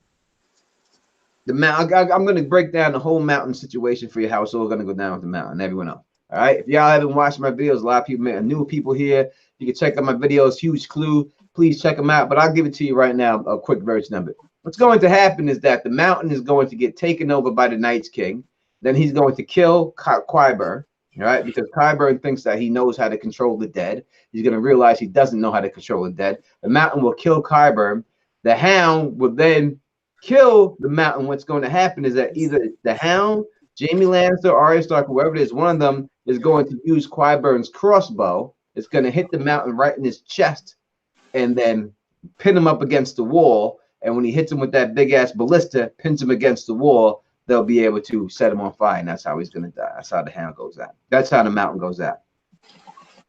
the mountain, I'm going to break down the whole mountain situation for you, how it's all going to go down with the mountain, everyone else. All right, if y'all haven't watched my videos, a lot of people, new people here, you can check out my videos, huge clue. Please check them out, but I'll give it to you right now, a quick version of it. What's going to happen is that the mountain is going to get taken over by the Night's King. Then he's going to kill Qyburn, all right, because Qyburn thinks that he knows how to control the dead. He's going to realize he doesn't know how to control the dead. The mountain will kill Qyburn. The Hound will then kill the mountain. What's going to happen is that either the Hound, Jaime Lannister, Arya Stark, whoever it is, one of them is going to use Qyburn's crossbow. It's going to hit the mountain right in his chest and then pin him up against the wall. And when he hits him with that big ass ballista, pins him against the wall, they'll be able to set him on fire. And that's how he's going to die. That's how the Hound goes out. That's how the mountain goes out.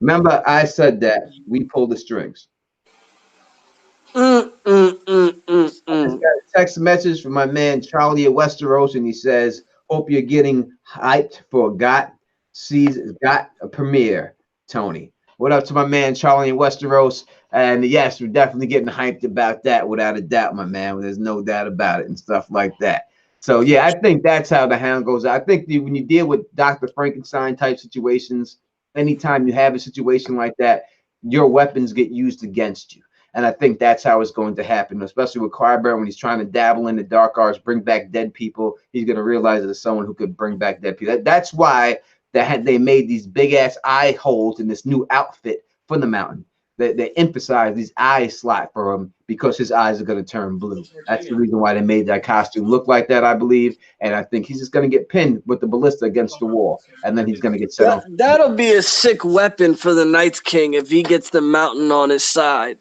Remember, I said that we pull the strings. I just got a text message from my man Charlie at Westeros, and he says, "Hope you're getting hyped for Got a premiere, Tony." What up to my man Charlie in Westeros? And yes, we're definitely getting hyped about that, without a doubt, my man. There's no doubt about it and stuff like that. So yeah, I think that's how the Hound goes out. I think when you deal with Dr. Frankenstein type situations, anytime you have a situation like that, your weapons get used against you. And I think that's how it's going to happen, especially with Qyburn when he's trying to dabble in the dark arts, bring back dead people. He's going to realize there's someone who could bring back dead people. That's why they made these big ass eye holes in this new outfit for the mountain. they emphasize these eye slot for him because his eyes are going to turn blue. That's the reason why they made that costume look like that, I believe. And I think he's just going to get pinned with the ballista against the wall, and then he's going to get set off. That'll be a sick weapon for the Night's King if he gets the mountain on his side.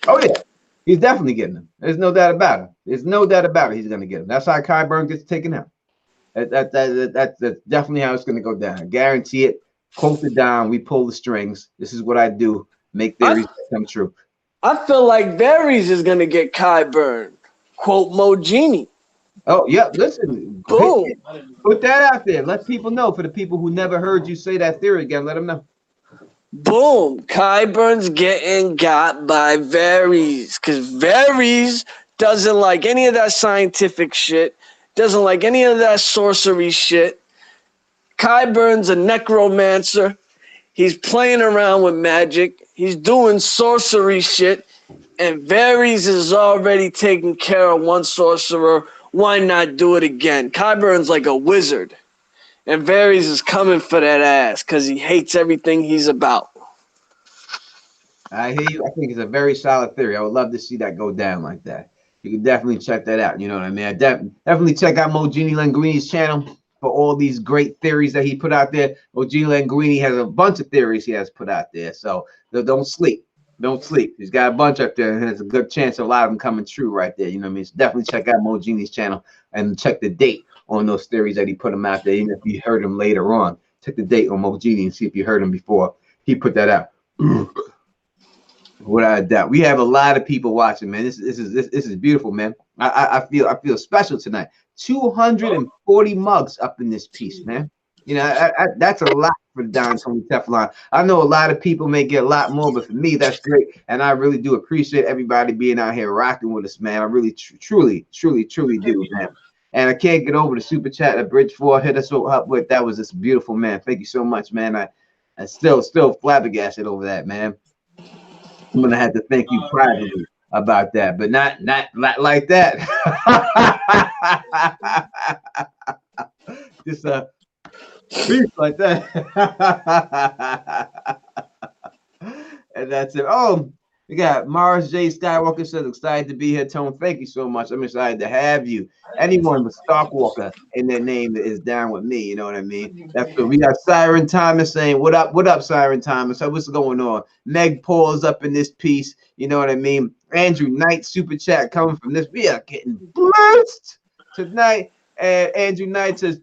Oh yeah, he's definitely getting him. There's no doubt about it. There's no doubt about it. He's going to get him. That's how Qyburn gets taken out. That's definitely how it's going to go down. I guarantee it. Quote it down. We pull the strings. This is what I do. Make theories come true. I feel like Varys is going to get Qyburn. Quote Mo Genie. Oh, yeah. Listen. Boom. Put that out there. Let people know. For the people who never heard you say that theory again, let them know. Boom. Qyburn's getting got by Varys. Because Varys doesn't like any of that scientific shit. Doesn't like any of that sorcery shit. Qyburn's a necromancer. He's playing around with magic. He's doing sorcery shit. And Varys is already taking care of one sorcerer. Why not do it again? Qyburn's like a wizard. And Varys is coming for that ass because he hates everything he's about. I hear you. I think it's a very solid theory. I would love to see that go down like that. You can definitely check that out. You know what I mean? I definitely check out Mogini Linguini's channel for all these great theories that he put out there. Mogini Linguini has a bunch of theories he has put out there. So don't sleep. Don't sleep. He's got a bunch up there, and there's a good chance of a lot of them coming true right there. You know what I mean? So definitely check out Mogini's channel and check the date on those theories that he put them out there. Even if you heard them later on, check the date on Mogini and see if you heard him before he put that out. Without a doubt, we have a lot of people watching, man. This is beautiful, man. I feel special tonight. 240 mugs up in this piece, man. You know, that's a lot for Don Tony Teflon. I know a lot of people may get a lot more, but for me, that's great. And I really do appreciate everybody being out here rocking with us, man. I really, truly do, man. And I can't get over the super chat that Bridge 4 hit us up with. That was just beautiful, man. Thank you so much, man. I still flabbergasted over that, man. I'm gonna have to thank you privately about that, but not like that. Just peace like that. And that's it. Oh, we got Mars J Skywalker says excited to be here. Tone, thank you so much. I'm excited to have you. Anyone with Starkwalker in their name that is down with me, you know what I mean? That's good. We got Siren Thomas saying, what up, Siren Thomas? What's going on? Meg Paul's up in this piece, you know what I mean? Andrew Knight super chat coming from this. We are getting blessed tonight. And Andrew Knight says,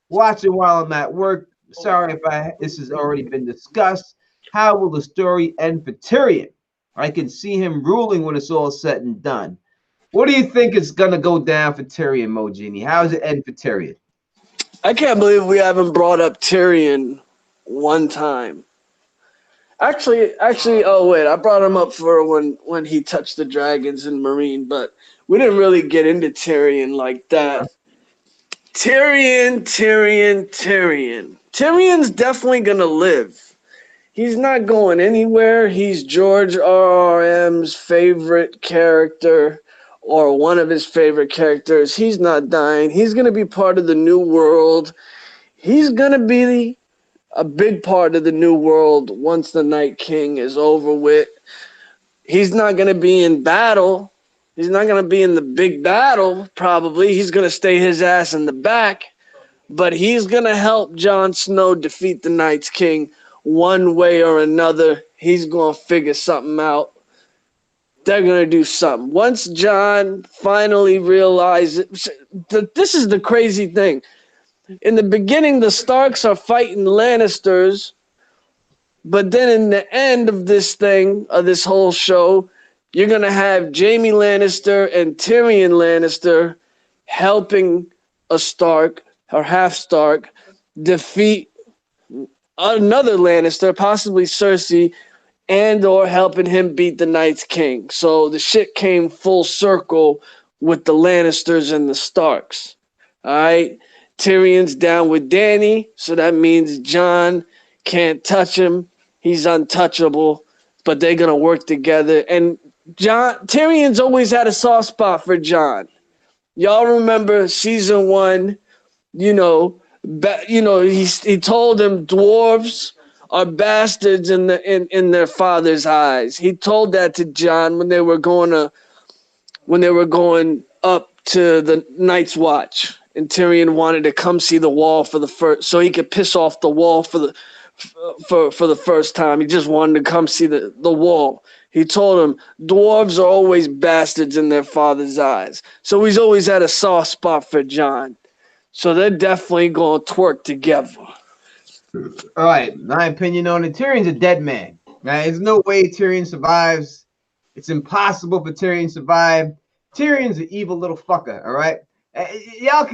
watching while I'm at work. Sorry if this has already been discussed. How will the story end for Tyrion? I can see him ruling when it's all said and done. What do you think is going to go down for Tyrion, Mogini? How does it end for Tyrion? I can't believe we haven't brought up Tyrion one time. Actually, oh wait, I brought him up for when he touched the dragons in Marine, but we didn't really get into Tyrion like that. Tyrion. Tyrion's definitely going to live. He's not going anywhere. He's George R.R.M's favorite character or one of his favorite characters. He's not dying. He's going to be part of the new world. He's going to be a big part of the new world once the Night King is over with. He's not going to be in battle. He's not going to be in the big battle, probably. He's going to stay his ass in the back. But he's going to help Jon Snow defeat the Night's King one way or another. He's going to figure something out. They're going to do something. Once Jon finally realizes, this is the crazy thing. In the beginning, the Starks are fighting Lannisters, but then in the end of this thing, of this whole show, you're going to have Jaime Lannister and Tyrion Lannister helping a Stark, or half Stark, defeat another Lannister, possibly Cersei, and or helping him beat the Night's King. So the shit came full circle with the Lannisters and the Starks. All right? Tyrion's down with Dany, so that means Jon can't touch him. He's untouchable, but they're going to work together. And Tyrion's always had a soft spot for Jon. Y'all remember season 1, he told him dwarves are bastards in their father's eyes. He told that to Jon when they were going up to the Night's Watch, and Tyrion wanted to come see the wall for the first, so he could piss off the wall for the first time. He just wanted to come see the wall. He told him dwarves are always bastards in their father's eyes. So he's always had a soft spot for Jon. So they're definitely going to twerk together. All right, my opinion on it. Tyrion's a dead man. Now, there's no way Tyrion survives. It's impossible for Tyrion to survive. Tyrion's an evil little fucker, all right? Y'all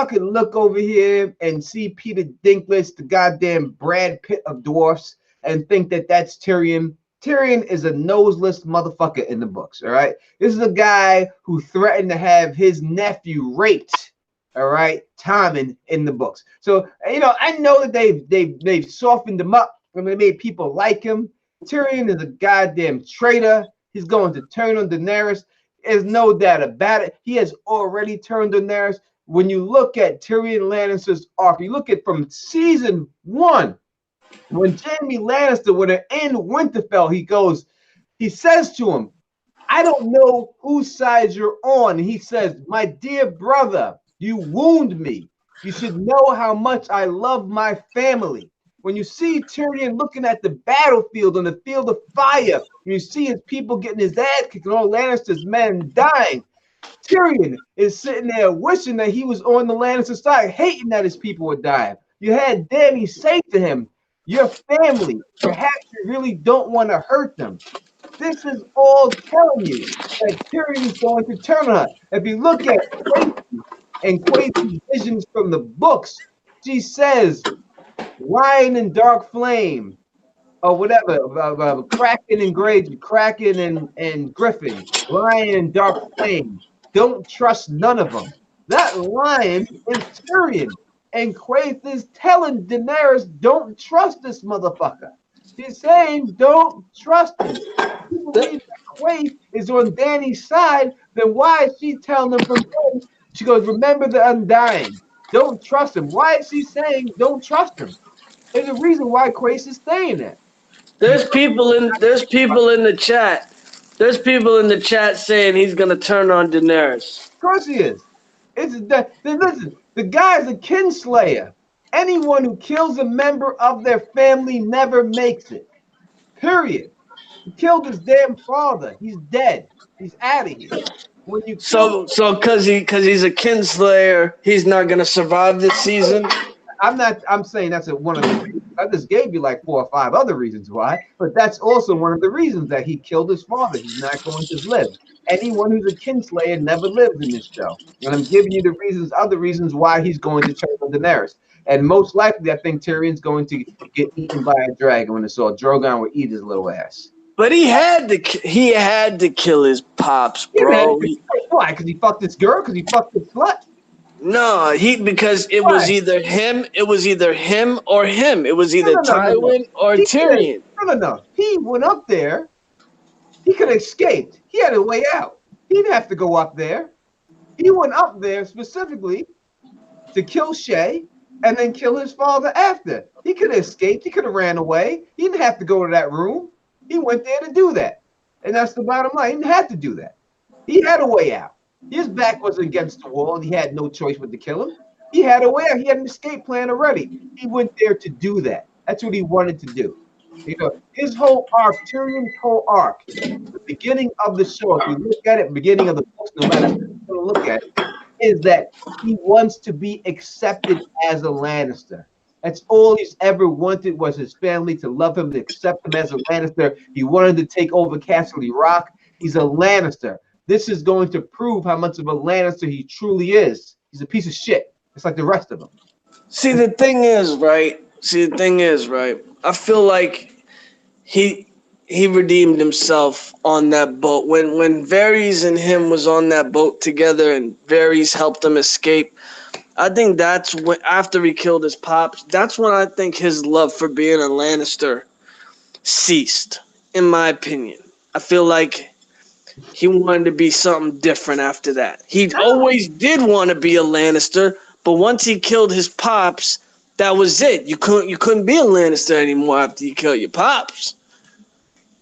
could look over here and see Peter Dinklage, the goddamn Brad Pitt of dwarfs, and think that that's Tyrion. Tyrion is a noseless motherfucker in the books, all right? This is a guy who threatened to have his nephew raped, all right, Tommen in the books. So, I know that they've softened him up and they made people like him. Tyrion is a goddamn traitor. He's going to turn on Daenerys. There's no doubt about it. He has already turned on Daenerys. When you look at Tyrion Lannister's arc, you look at from season 1, when Jaime Lannister would end Winterfell, he says to him, I don't know whose side you're on. And he says, my dear brother, you wound me. You should know how much I love my family. When you see Tyrion looking at the battlefield, on the field of fire, when you see his people getting his ass kicked and all Lannister's men dying, Tyrion is sitting there wishing that he was on the Lannister side, hating that his people were dying. You had Dany say to him, your family, perhaps you really don't want to hurt them. This is all telling you that Tyrion is going to turn on her. If you look at Quaithe and Quaithe's visions from the books, she says, Lion and Dark Flame, or whatever, Kraken and Griffin, Lion and Dark Flame. Don't trust none of them. That lion is Tyrion. And Quaithe is telling Daenerys, don't trust this motherfucker. She's saying, don't trust him. If you believe that Quaithe is on Dany's side, then why is she telling them from home? She goes, remember the Undying. Don't trust him. Why is she saying, don't trust him? There's a reason why Quaithe is saying that. There's people in the chat. There's people in the chat saying he's gonna turn on Daenerys. Of course he is. Listen, the guy's a kinslayer. Anyone who kills a member of their family never makes it. Period. He killed his damn father. He's dead. He's out of here. When you so because he's a kinslayer, he's not gonna survive this season. I'm saying that's one of the reasons. I just gave you like 4 or 5 other reasons why, but that's also one of the reasons that he killed his father. He's not going to live. Anyone who's a kinslayer never lives in this show. And I'm giving you the other reasons why he's going to turn on Daenerys. And most likely, I think Tyrion's going to get eaten by a dragon when it's all Drogon will eat his little ass. But he had to kill his pops, bro. Why? Because he fucked this girl? Because he fucked this slut? No, because it was either him. It was either him or him. It was either Tywin or Tyrion. No. He went up there. He could have escaped. He had a way out. He didn't have to go up there. He went up there specifically to kill Shay and then kill his father after. He could have escaped. He could have ran away. He didn't have to go to that room. He went there to do that. And that's the bottom line. He didn't have to do that. He had a way out. His back was against the wall, and he had no choice but to kill him. He had a way out. He had an escape plan already. He went there to do that. That's what he wanted to do. His whole arc, Tyrion's whole arc, the beginning of the show, if you look at it, beginning of the books, no matter how you look at it, is that he wants to be accepted as a Lannister. That's all he's ever wanted, was his family to love him, to accept him as a Lannister. He wanted to take over Castle Rock. He's a Lannister. This is going to prove how much of a Lannister he truly is. He's a piece of shit. It's like the rest of them. See, the thing is, right? I feel like he redeemed himself on that boat. When Varys and him was on that boat together and Varys helped him escape, I think that's when, after he killed his pops, that's when I think his love for being a Lannister ceased, in my opinion. I feel like he wanted to be something different after that. He always did want to be a Lannister, but once he killed his pops, that was it. You couldn't be a Lannister anymore after you kill your pops.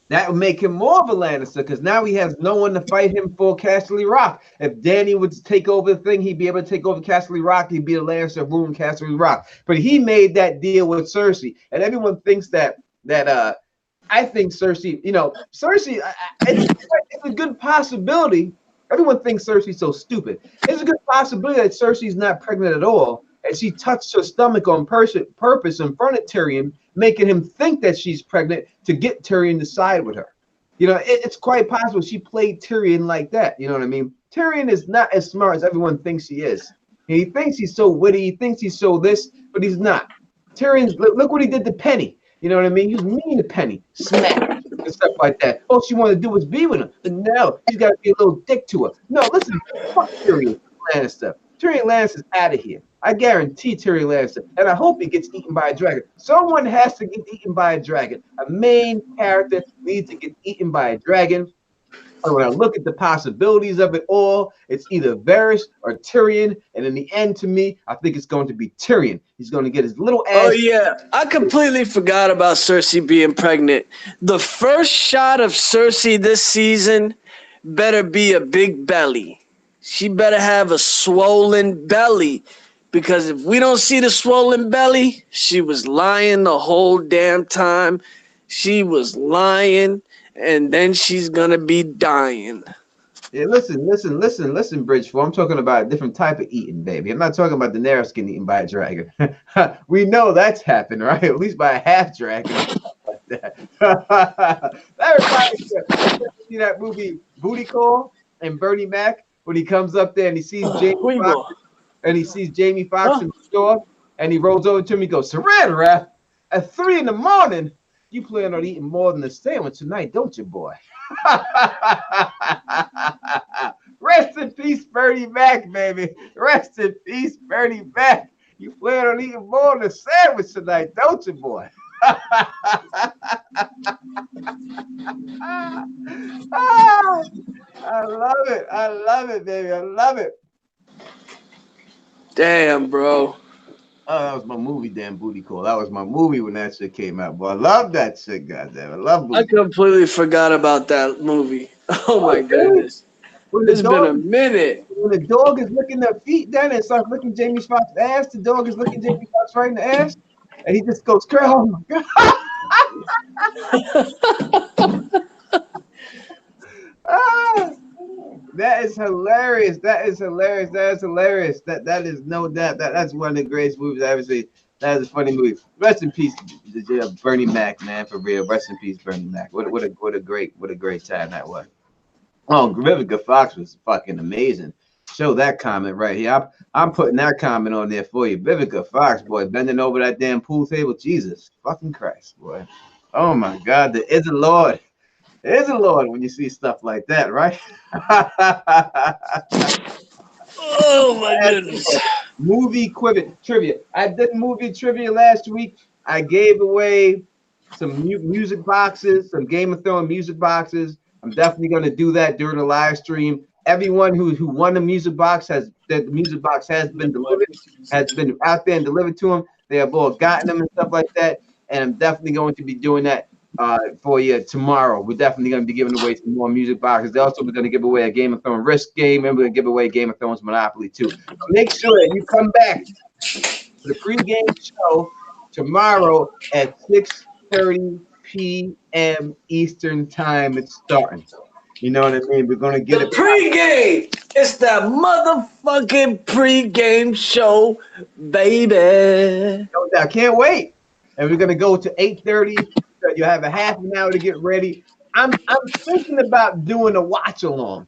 That would make him more of a Lannister because now he has no one to fight him for Casterly Rock. If Dany would take over the thing, he'd be able to take over Casterly Rock. He'd be a Lannister ruling Casterly Rock. But he made that deal with Cersei, and everyone thinks that I think Cersei, Cersei, it's a good possibility. Everyone thinks Cersei's so stupid. It's a good possibility that Cersei's not pregnant at all, and she touched her stomach on purpose in front of Tyrion, making him think that she's pregnant to get Tyrion to side with her. It's quite possible she played Tyrion like that. You know what I mean? Tyrion is not as smart as everyone thinks he is. He thinks he's so witty. He thinks he's so this, but he's not. Tyrion, look what he did to Penny. You know what I mean? He was mean to Penny, smack and stuff like that. All she wanted to do was be with him. But no, he's got to be a little dick to her. No, listen, fuck Tyrion Lannister. Tyrion Lannister's out of here. I guarantee Tyrion Lannister, and I hope he gets eaten by a dragon. Someone has to get eaten by a dragon. A main character needs to get eaten by a dragon. And when I look at the possibilities of it all, it's either Varys or Tyrion. And in the end, to me, I think it's going to be Tyrion. He's going to get his little ass. Oh, yeah. I completely forgot about Cersei being pregnant. The first shot of Cersei this season better be a big belly. She better have a swollen belly. Because if we don't see the swollen belly, she was lying the whole damn time. She was lying. And then she's gonna be dying. Yeah, listen, Bridgefoot. I'm talking about a different type of eating, baby. I'm not talking about Daenerys getting eaten by a dragon. We know that's happened, right? At least by a half dragon. Everybody see that movie Booty Call and Bernie Mac when he comes up there and he sees Jamie Foxx in the store, and he rolls over to him. He goes, "Surrender, Raph. At 3 a.m, you plan on eating more than a sandwich tonight, don't you, boy?" Rest in peace, Bernie Mac, baby. Rest in peace, Bernie Mac. You plan on eating more than a sandwich tonight, don't you, boy? I love it, baby. I love it. Damn, bro. Oh, that was my movie, damn Booty Call. That was my movie when that shit came out. Boy, I love that shit, goddamn. I love Booty Call. I completely forgot about that movie. Oh my goodness. It's been a minute. When the dog is licking their feet down and starts licking Jamie Foxx's ass, the dog is licking Jamie Foxx right in the ass, and he just goes, "Oh my god." That is hilarious. That is hilarious. That is no doubt. That's one of the greatest movies I've ever seen. That is a funny movie. Rest in peace, Bernie Mac, man, for real. Rest in peace, Bernie Mac. What a great time that was. Oh, Vivica Fox was fucking amazing. Show that comment right here. I'm putting that comment on there for you. Vivica Fox, boy, bending over that damn pool table. Jesus fucking Christ, boy. Oh my God, there is a Lord. There is a Lord when you see stuff like that, right? Oh my goodness. Movie trivia. I did movie trivia last week. I gave away some music boxes, some Game of Thrones music boxes. I'm definitely going to do that during the live stream. Everyone who won the music box has been delivered, has been out there and delivered to them. They have all gotten them and stuff like that. And I'm definitely going to be doing that for you tomorrow. We're definitely going to be giving away some more music boxes. Also, we're going to give away a Game of Thrones Risk game, and we're going to give away Game of Thrones Monopoly too. So make sure that you come back to the pregame show tomorrow at 6:30 p.m. Eastern time. It's starting. You know what I mean? We're going to get the pregame. It's that motherfucking pregame show, baby. I can't wait. And we're going to go to 8:30. So you have a half an hour to get ready. I'm thinking about doing a watch along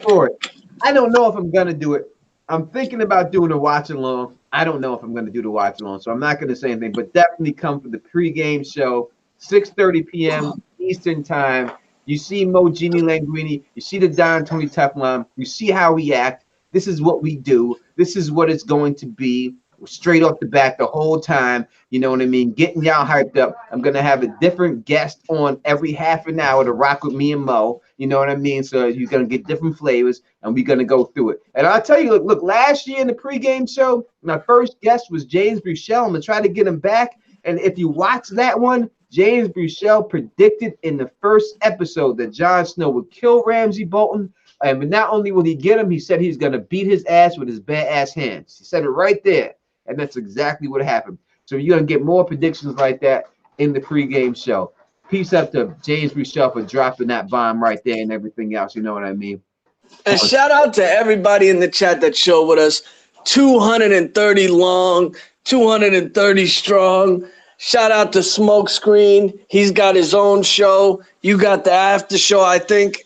for it. I don't know if I'm going to do it. I'm thinking about doing a watch along. I don't know if I'm going to do the watch along, so I'm not going to say anything, but definitely come for the pregame show, 6:30 p.m. Eastern time. You see Mo Genie Languini, you see the Don Tony Teflon, you see how we act. This is what we do. This is what it's going to be. straight off the bat the whole time. You know what I mean? Getting y'all hyped up. I'm going to have a different guest on every half an hour to rock with me and Mo. You know what I mean? So you're going to get different flavors, and we're going to go through it. And I'll tell you, look, last year in the pregame show, my first guest was James Bruchel. I'm going to try to get him back. And if you watch that one, James Bruchel predicted in the first episode that Jon Snow would kill Ramsay Bolton. But not only will he get him, he said he's going to beat his ass with his badass hands. He said it right there. And that's exactly what happened. So you're going to get more predictions like that in the pregame show. Peace up to James Bruchel for dropping that bomb right there and everything else. You know what I mean? And shout out to everybody in the chat that showed with us. 230 long, 230 strong. Shout out to Smokescreen. He's got his own show. You got the after show, I think.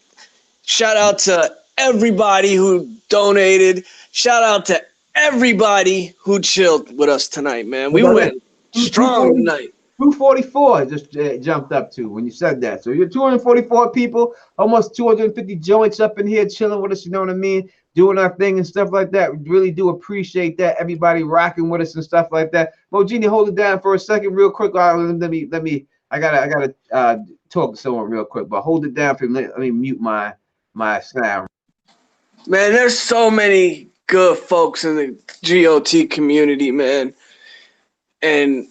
Shout out to everybody who donated. Shout out to everybody who chilled with us tonight, man. We went strong tonight. 244 just jumped up to when you said that. So you're 244 people, almost 250 joints up in here chilling with us. You know what I mean? Doing our thing and stuff like that. We really do appreciate that. Everybody rocking with us and stuff like that. Mojini, hold it down for a second, real quick. Let me. I gotta talk to someone real quick, but hold it down for me. Let me mute my sound. Man, there's so many good folks in the GOT community, man. And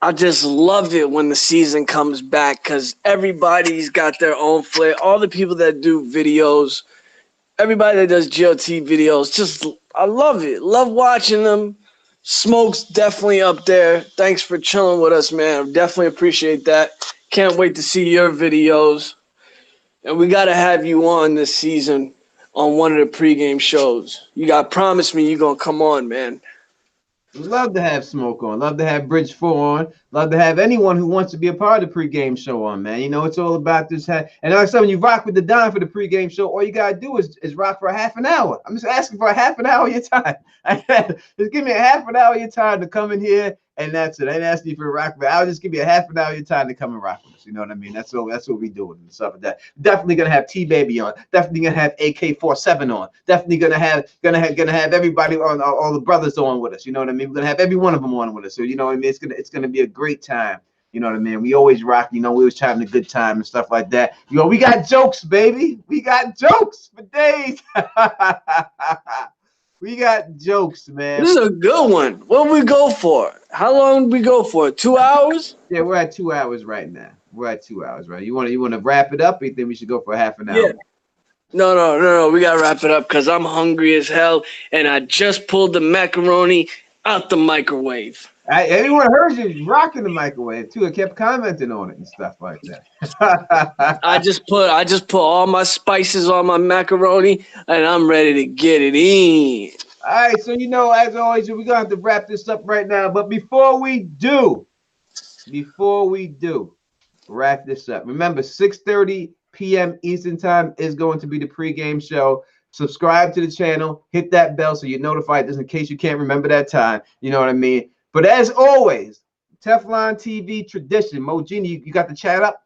I just love it when the season comes back because everybody's got their own flair. All the people that do videos, everybody that does GOT videos, just I love it. Love watching them. Smoke's definitely up there. Thanks for chilling with us, man. Definitely appreciate that. Can't wait to see your videos. And we got to have you on this season on one of the pregame shows. You got to promise me you're going to come on, man. Love to have Smoke on. Love to have Bridge 4 on. Love to have anyone who wants to be a part of the pregame show on, man. You know, it's all about this. And like I said, when you rock with the Don for the pregame show, all you got to do is rock for a half an hour. I'm just asking for a half an hour of your time. Just give me a half an hour of your time to come in here, and that's it. I ain't asking you for a rock, but I'll just give you a half an hour of your time to come and rock with us. You know what I mean? That's what we doing and stuff like that. Definitely gonna have T-Baby on. Definitely gonna have AK-47 on. Definitely gonna have everybody on, all the brothers on with us. You know what I mean? We're gonna have every one of them on with us. So you know what I mean? It's gonna be a great time. You know what I mean? We always rock. You know, we always having a good time and stuff like that. You know, we got jokes, baby. We got jokes for days. We got jokes, man. This is a good one. What we go for? How long we go for? 2 hours? Yeah, we're at 2 hours right now. We're at 2 hours, right? You want to wrap it up? Or you think we should go for half an hour? Yeah. No. We gotta wrap it up because I'm hungry as hell, and I just pulled the macaroni out the microwave. Everyone heard you rocking the microwave too. I kept commenting on it and stuff like that. I just put all my spices on my macaroni, and I'm ready to get it in. All right, so you know, as always, we're gonna have to wrap this up right now. But before we do wrap this up, remember 6:30 p.m. Eastern Time is going to be the pregame show. Subscribe to the channel, hit that bell so you're notified, just in case you can't remember that time. You know what I mean? But as always, Teflon TV tradition. Mojini, you got the chat up?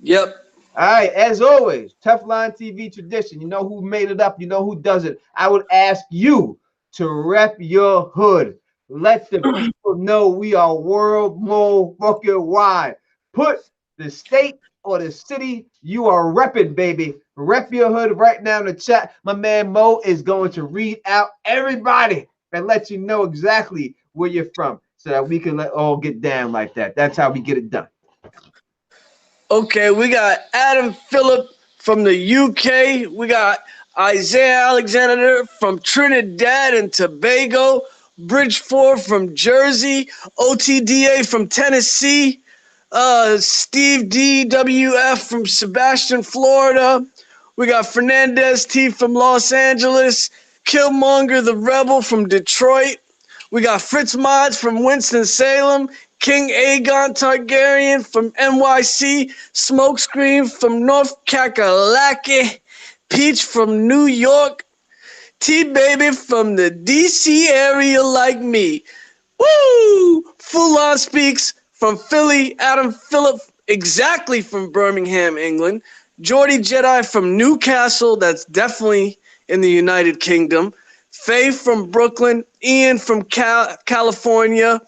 Yep. All right, as always, Teflon TV tradition. You know who made it up. You know who does it. I would ask you to rep your hood. Let the people know we are world motherfucking wide. Put the state or the city you are repping, baby. Rep your hood right now in the chat. My man Mo is going to read out everybody and let you know exactly where you're from so that we can all get down like that. That's how we get it done. Okay, we got Adam Phillip from the UK. We got Isaiah Alexander from Trinidad and Tobago. Bridge 4 from Jersey. OTDA from Tennessee. Steve DWF from Sebastian, Florida. We got Fernandez T from Los Angeles. Killmonger the Rebel from Detroit. We got Fritz Mods from Winston-Salem. King Aegon Targaryen from NYC. Smokescreen from North Kakalaki. Peach from New York. T-Baby from the DC area like me. Woo! Full On Speaks from Philly. Adam Phillip exactly from Birmingham, England. Geordie Jedi from Newcastle. That's definitely in the United Kingdom. Faith from Brooklyn, Ian from California,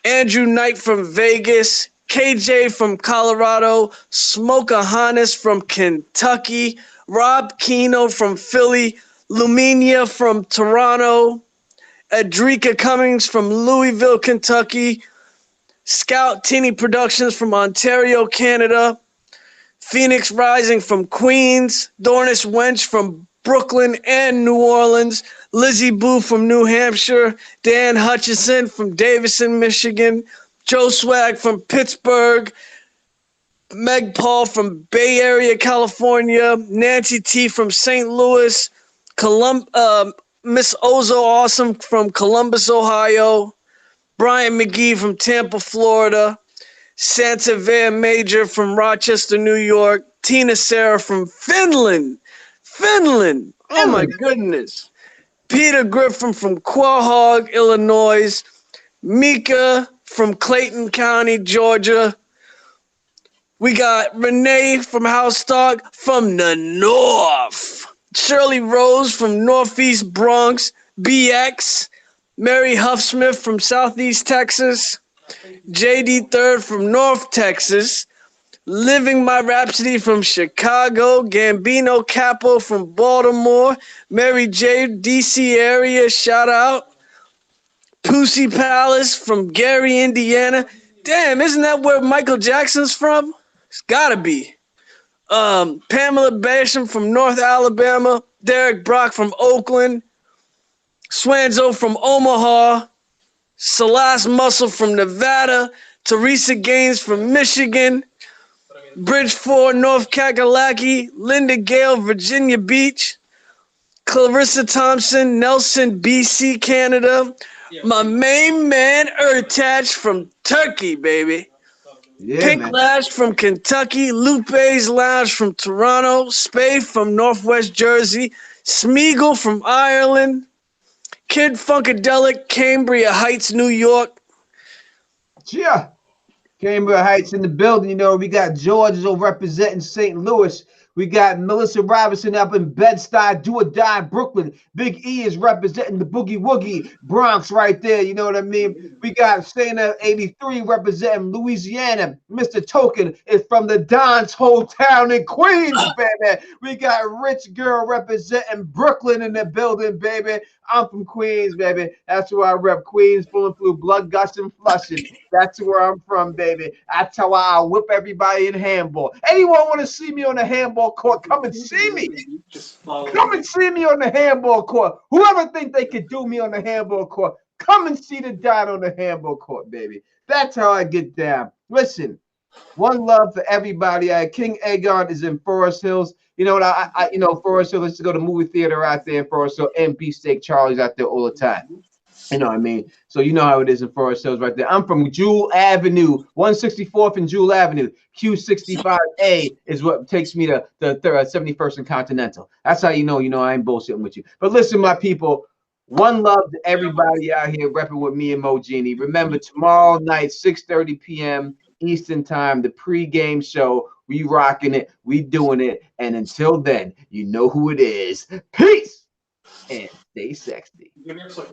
Andrew Knight from Vegas, KJ from Colorado, Smokeahannes from Kentucky, Rob Keno from Philly, Luminia from Toronto, Adrika Cummings from Louisville, Kentucky, Scout Tini Productions from Ontario, Canada, Phoenix Rising from Queens, Dornish Wench from Brooklyn and New Orleans, Lizzie Boo from New Hampshire, Dan Hutchison from Davison, Michigan, Joe Swag from Pittsburgh, Meg Paul from Bay Area, California, Nancy T from St. Louis, Miss Ozo Awesome from Columbus, Ohio, Brian McGee from Tampa, Florida, Santa Vea Major from Rochester, New York, Tina Sarah from Finland. Oh my goodness. Peter Griffin from Quahog, Illinois, Mika from Clayton County, Georgia. We got Renee from Housestock from the North, Shirley Rose from Northeast Bronx, BX, Mary Huffsmith from Southeast Texas, JD Third from North Texas, Living My Rhapsody from Chicago, Gambino Capo from Baltimore, Mary J, DC area, shout out. Pussy Palace from Gary, Indiana. Damn, isn't that where Michael Jackson's from? It's gotta be. Pamela Basham from North Alabama, Derek Brock from Oakland, Swanzo from Omaha, Salas Muscle from Nevada, Teresa Gaines from Michigan, Bridge 4, North Kakalaki, Linda Gale, Virginia Beach, Clarissa Thompson, Nelson, BC, Canada, my main man, Ertach from Turkey, baby. Yeah, Pink man. Lash from Kentucky, Lupe's Lounge from Toronto, Spade from Northwest Jersey, Smeagol from Ireland, Kid Funkadelic, Cambria Heights, New York. Yeah. Cambria Heights in the building. You know, we got George representing St. Louis. We got Melissa Robinson up in Bed-Stuy, Do or Die, Brooklyn. Big E is representing the Boogie Woogie Bronx right there. You know what I mean? We got Stayna 83 representing Louisiana. Mr. Token is from the Don's Hotel in Queens, baby. We got Rich Girl representing Brooklyn in the building, baby. I'm from Queens, baby. That's where I rep. Queens, flowing through blood, guts, and flushing. That's where I'm from, baby. That's how I whip everybody in handball. Anyone want to see me on the handball court? Come and see me. Come and see me on the handball court. Whoever think they could do me on the handball court, come and see the Don on the handball court, baby. That's how I get down. Listen, one love for everybody. King Aegon is in Forest Hills. You know what? Forest Hills. Let's go to movie theater out there in Forest Hills. And Beefsteak Charlie's out there all the time. You know what I mean? So you know how it is in Forest Hills right there. I'm from Jewel Avenue, 164th and Jewel Avenue. Q65A is what takes me to the 71st and Continental. That's how you know I ain't bullshitting with you. But listen, my people, one love to everybody out here repping with me and Mo Genie. Remember, tomorrow night, 6:30 p.m. Eastern Time, the pregame show. We rocking it. We doing it. And until then, you know who it is. Peace and stay sexy.